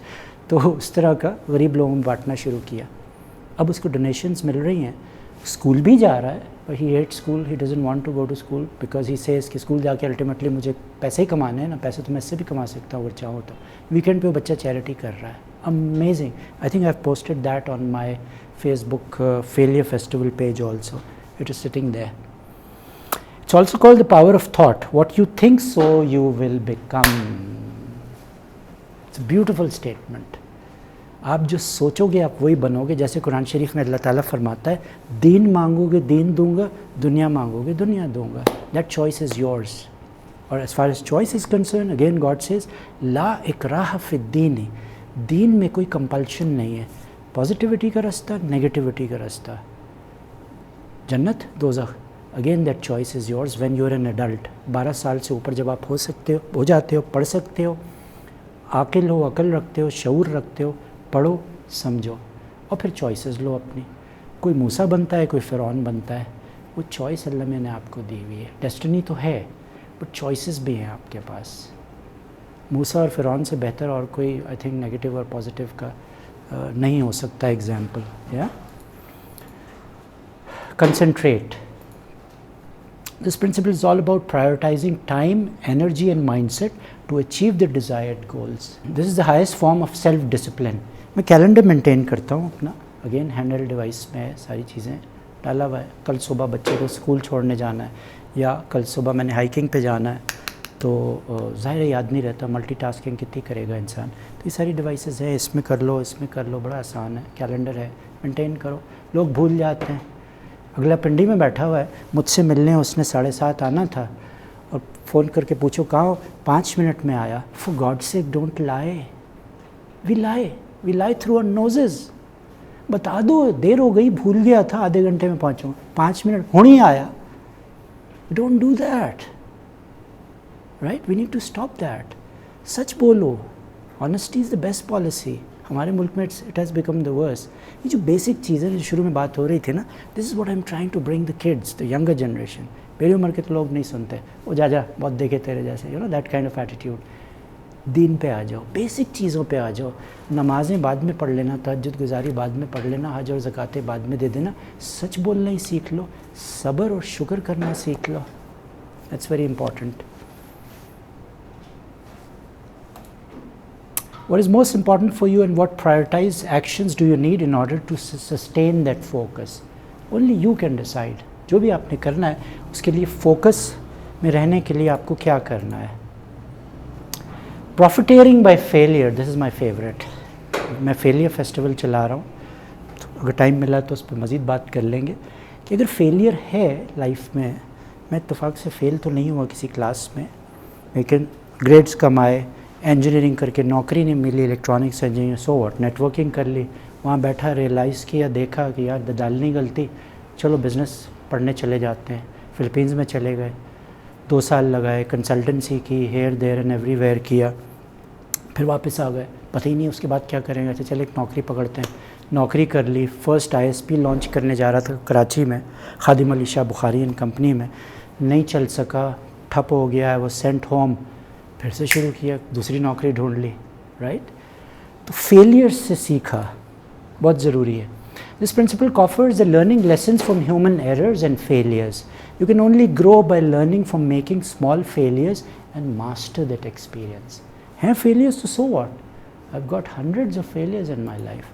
तो उस तरह का गरीब लोगों में बांटना शुरू किया. अब उसको डोनेशंस मिल रही हैं. स्कूल भी जा रहा है, but he hates school, he doesn't want to go to school because he says कि स्कूल जाके अल्टीमेटली मुझे पैसे ही कमाने हैं ना, पैसे तो मैं इससे भी कमा सकता हूँ अगर चाहूँ तो। वीकेंड पे वो बच्चा चैरिटी कर रहा है, amazing. I think I have posted that on my Facebook failure festival page also, it is sitting there. It's also called the power of thought, what you think so you will become. It's a beautiful statement. आप जो सोचोगे आप वही बनोगे। जैसे कुरान शरीफ में अल्लाह ताला फरमाता है, दीन मांगोगे दीन दूंगा, दुनिया मांगोगे दुनिया दूंगा। That choice is yours. और as far as choice is concern, again God says ला इकराह फिद्दीन। दीन में कोई कंपल्शन नहीं है। पॉजिटिविटी का रास्ता, नेगेटिविटी का रास्ता, जन्नत दोज़ख, again that choice is yours when you are an adult. 12 साल से ऊपर जब आप हो जाते हो, पढ़ सकते हो, आकिल हो, अकल रखते हो, शऊर रखते हो, पढ़ो, समझो और फिर चॉइसेस लो अपनी। कोई मूसा बनता है, कोई फ़िरौन बनता है, वो चॉइस अल्लाह ने आपको दी हुई है। डेस्टिनी तो है बट चॉइसेस भी हैं आपके पास। मूसा और फ़िरौन से बेहतर और कोई आई थिंक नेगेटिव और पॉजिटिव का नहीं हो सकता एग्जाम्पल। या concentrate, this principle is all about prioritising time, energy and mindset to achieve the desired goals. This is the highest form of self discipline. मैं कैलेंडर मेंटेन करता हूँ अपना, अगेन हैंडल डिवाइस में सारी चीज़ें डाला हुआ है। कल सुबह बच्चे को स्कूल छोड़ने जाना है या कल सुबह मैंने हाइकिंग पे जाना है, तो ज़ाहिर है याद नहीं रहता, मल्टीटास्किंग कितनी करेगा इंसान। तो ये सारी डिवाइसेस हैं, इसमें कर लो, इसमें कर लो, बड़ा आसान है। कैलेंडर है, मेंटेन करो। लोग भूल जाते हैं। अगला पिंडी में बैठा हुआ है, मुझसे मिलने उसने 7:30 आना था और फ़ोन करके पूछो कहाँ हो, 5 मिनट में आया। For God sake don't lie. We lie through our noses. बता दो देर हो गई, भूल गया था, आधे घंटे में पहुँचूँगा, 5 मिनट होनी आया। Don't do that, right? We need to stop that. सच बोलो, honesty is the best policy. हमारे मुल्क में it has become the worst. ये जो बेसिक चीज़ें जो शुरू में बात हो रही थी ना, this is what I am trying to bring the kids, the younger generation. मेरी उम्र के तो लोग नहीं सुनते, वो जा बहुत देखे तेरे जैसे, you know that kind of attitude. दीन पे आ जाओ, बेसिक चीज़ों पे आ जाओ। नमाज़ें बाद में पढ़ लेना, तहज्जुद गुजारी बाद में पढ़ लेना, हज और ज़कातें बाद में दे देना। सच बोलना ही सीख लो, सब्र और शुक्र करना सीख लो। That's very important. What is most important for you and what prioritized actions do you need in order to sustain that focus? Only you can decide. जो भी आपने करना है उसके लिए फोकस में रहने के लिए आपको क्या करना है। Profiteering by failure, this is my favourite. मैं फेलियर फेस्टिवल चला रहा हूँ, तो अगर टाइम मिला तो उस पर मज़ीद बात कर लेंगे कि अगर फेलियर है लाइफ में। मैं इत्तेफाक से फ़ेल तो नहीं हुआ किसी क्लास में, लेकिन ग्रेड्स कम आए, इंजीनियरिंग करके नौकरी नहीं मिली, electronics engineer, so what, networking कर ली, वहाँ बैठा रियलाइज़ किया, देखा कि यार डालनी गलती, चलो बिज़नेस पढ़ने चले जाते हैं। फ़िलीपींस में चले गए, 2 साल लगाए, कंसल्टेंसी की, हेयर देयर एंड एवरीवेयर किया, फिर वापस आ गए, पता ही नहीं उसके बाद क्या करेंगे। अच्छा चले एक नौकरी पकड़ते हैं, नौकरी कर ली। फर्स्ट ISP लॉन्च करने जा रहा था कराची में, खादिम अली शाह बुखारी एंड कंपनी में, नहीं चल सका, ठप हो गया है, वो सेंट होम, फिर से शुरू किया, दूसरी नौकरी ढूंढ ली, राइट? तो फेलियर से सीखा, बहुत ज़रूरी है। This principle offers the learning lessons from human errors and failures. You can only grow by learning from making small failures and master that experience. हैं failures तो so what? I've got hundreds of failures in my life.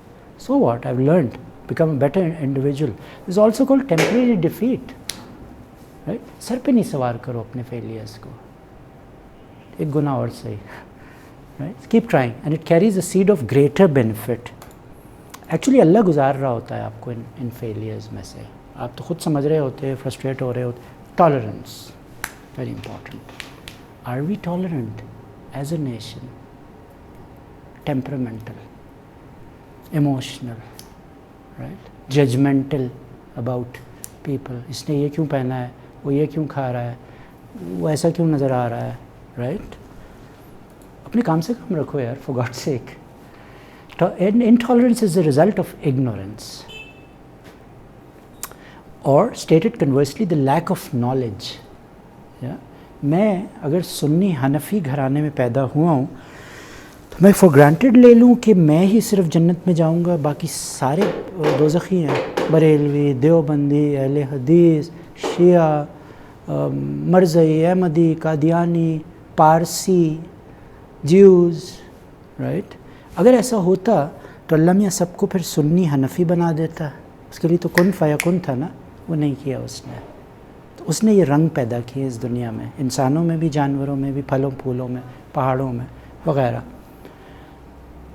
So what? I've learned, become a better individual. This is also called temporary defeat. Right? Sir पे नहीं सवार करो अपने failures को, एक गुना और सही, right? Keep trying and it carries a seed of greater benefit. Actually अल्लाह गुजार रहा होता है आपको इन फेलियर्स में से, आप तो खुद समझ रहे होते हैं, फ्रस्ट्रेट हो रहे होते। Tolerance, very important. Are we tolerant as a nation? Temperamental, emotional, right, judgemental about people. इसने ये क्यों पहना है, वो ये क्यों खा रहा है, वो ऐसा क्यों नज़र आ रहा है, राइट? अपने काम से काम रखो यार, for God sec. Intolerance is the result of ignorance, or stated conversely, the lack of knowledge. मैं अगर सुन्नी हनफी घराने में पैदा हुआ हूँ तो मैं फॉर ग्रांटेड ले लूँ कि मैं ही सिर्फ जन्नत में जाऊँगा, बाकी सारे दोज़खी हैं, बरेलवी, देवबंदी, अहले हदीस, शिया, मरज़ई, अहमदी, कादियानी, पारसी, ज्यूज़, राइट। अगर ऐसा होता तो अल्लाह मियाँ सबको फिर सुन्नी हनफी बना देता। उसके लिए तो कुन फ़यकुन था ना, वो नहीं किया उसने। तो उसने ये रंग पैदा किए इस दुनिया में, इंसानों में भी, जानवरों में भी, फलों फूलों में, पहाड़ों में वगैरह।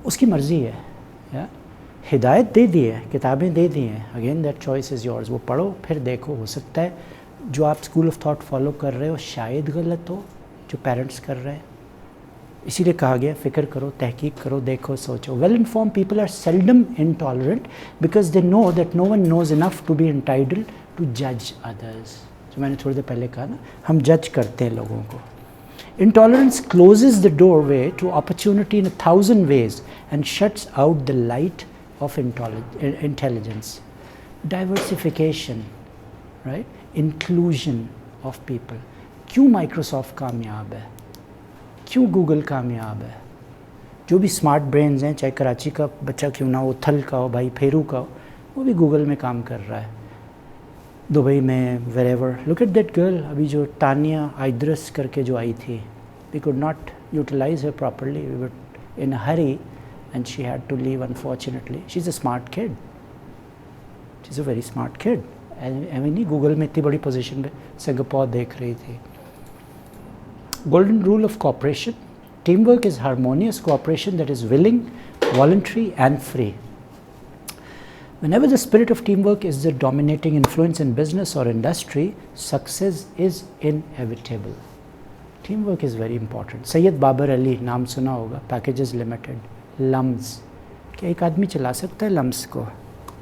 उसकी मर्ज़ी है, या हिदायत दे दी है, किताबें दे दी हैं, again that choice is yours. वो पढ़ो फिर देखो, हो सकता है जो आप स्कूल ऑफ थॉट फॉलो कर रहे हो शायद गलत हो, जो पेरेंट्स कर रहे हैं। इसीलिए कहा गया फ़िक्र करो, तहकीक करो, देखो, सोचो। Well inform people are seldom intolerant because they know that no one knows enough to be entitled to जज अदर्स। जो मैंने थोड़ी देर पहले कहा ना, हम जज करते हैं लोगों को। Intolerance closes the doorway to opportunity in 1,000 ways and shuts out the light of intelligence. Diversification, right? Inclusion of people. क्यों Microsoft कामयाब है? क्यों Google कामयाब है? जो भी स्मार्ट ब्रेन्स हैं, चाहे कराची का बच्चा क्यों ना हो, थल का हो, भाई फेरू का हो, वो भी गूगल में काम कर रहा है, दुबई में, wherever. Look at that girl, अभी जो तानिया आइद्रस करके जो आई थी, we could not utilize her properly, we were in a hurry and she had to leave unfortunately. She's a smart kid, she's a very smart kid. एवं नहीं Google में इतनी बड़ी पोजीशन पे सिंगापुर देख रही थी। Golden rule of cooperation. Teamwork is harmonious cooperation that is willing, voluntary and free. Whenever the spirit of teamwork is the dominating influence in business or industry, success is inevitable. Teamwork is very important. Syed Babar Ali नाम सुना होगा, packages limited, lumps. क्या एक आदमी चला सकता है lumps को?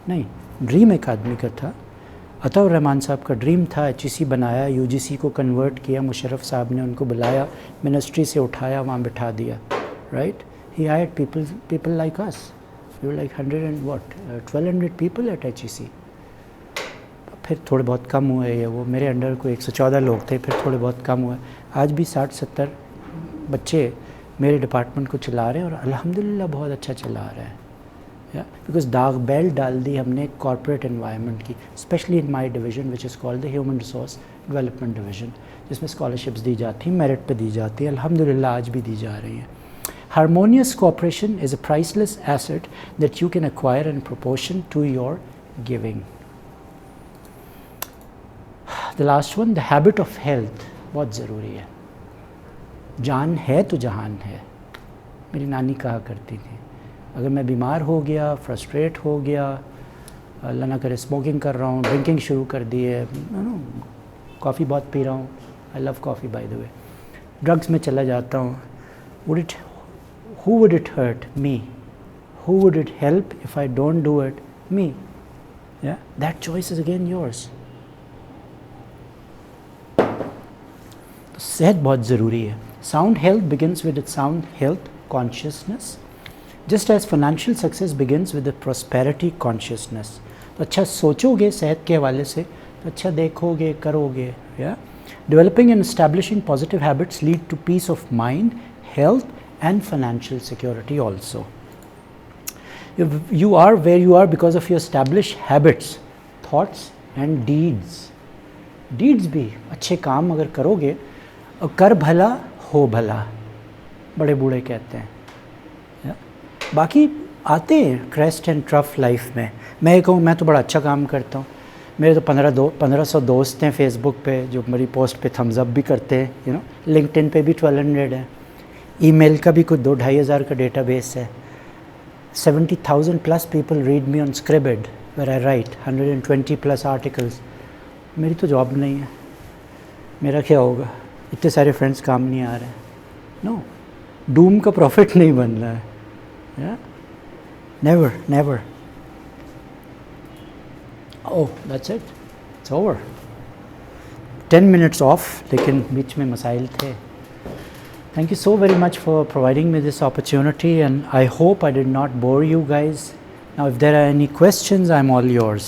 नहीं, ड्रीम एक आदमी का था। अताउर रहमान साहब का ड्रीम था, HEC बनाया, UGC को कन्वर्ट किया, मुशर्रफ साहब ने उनको बुलाया, मिनिस्ट्री से उठाया, वहाँ बिठा दिया, right. He hired people like us. We were like 1200 people at HEC. फिर थोड़े बहुत कम हुए, ये वो मेरे अंडर को 114 लोग थे, फिर थोड़े बहुत कम हुए। आज भी 60-70 बच्चे मेरे डिपार्टमेंट को चला रहे हैं और अल्हम्दुलिल्लाह बहुत अच्छा चला रहे हैं। बिकॉज दाग बेल डाल दी हमने कॉर्पोरेट एनवायरनमेंट की, specially in my division which is called the human resource development division, जिसमें स्कॉलरशिप्स दी जाती हैं, मेरिट पे दी जाती है, अल्हम्दुलिल्लाह आज भी दी जा रही हैं। Harmonious cooperation is a priceless asset that you can acquire in proportion to your giving. The last one, the habit of health, बहुत ज़रूरी है। जान है तो जहान है, मेरी नानी कहा करती थी। अगर मैं बीमार हो गया, फ्रस्ट्रेट हो गया, अल्लाह ना करे स्मोकिंग कर रहा हूँ, ड्रिंकिंग शुरू कर दी है, कॉफ़ी बहुत पी रहा हूँ, I love coffee bye the way, drugs में चला जाता हूँ, who would it hurt? Me. Who would it help if I don't do it? Me. Yeah, that choice is again yours. सेहत बहुत ज़रूरी है। Sound health begins with a sound health consciousness, just as financial success begins with a prosperity consciousness. तो अच्छा सोचोगे सेहत के हवाले से, तो अच्छा देखोगे, करोगे। Yeah, developing and establishing positive habits lead to peace of mind, health, and financial security also. You are where you are because of your established habits, thoughts and deeds. Deeds भी अच्छे काम अगर करोगे, और कर भला हो भला, बड़े बूढ़े कहते हैं। बाकी आते हैं क्रेस्ट एंड ट्रफ लाइफ में। मैं कहूँ मैं तो बड़ा अच्छा काम करता हूँ, मेरे तो 1500 दोस्त हैं फेसबुक पे जो मेरी पोस्ट पे थम्स अप भी करते हैं, यू नो। लिंक्डइन पे भी 1200 है, ईमेल का भी कुछ 2-2.5 हज़ार का डेटाबेस है। 70,000 plus people read me on Scribd where I write 120 plus articles. मेरी तो जॉब नहीं है, मेरा क्या होगा? इतने सारे फ्रेंड्स काम नहीं आ रहे। नो, डूम का प्रॉफिट नहीं बन रहा है। Never never. Oh that's it, it's over. 10 minutes of, लेकिन बीच में मसाइल थे। Thank you so very much for providing me this opportunity, and I hope I did not bore you guys. Now if there are any questions, I'm all yours.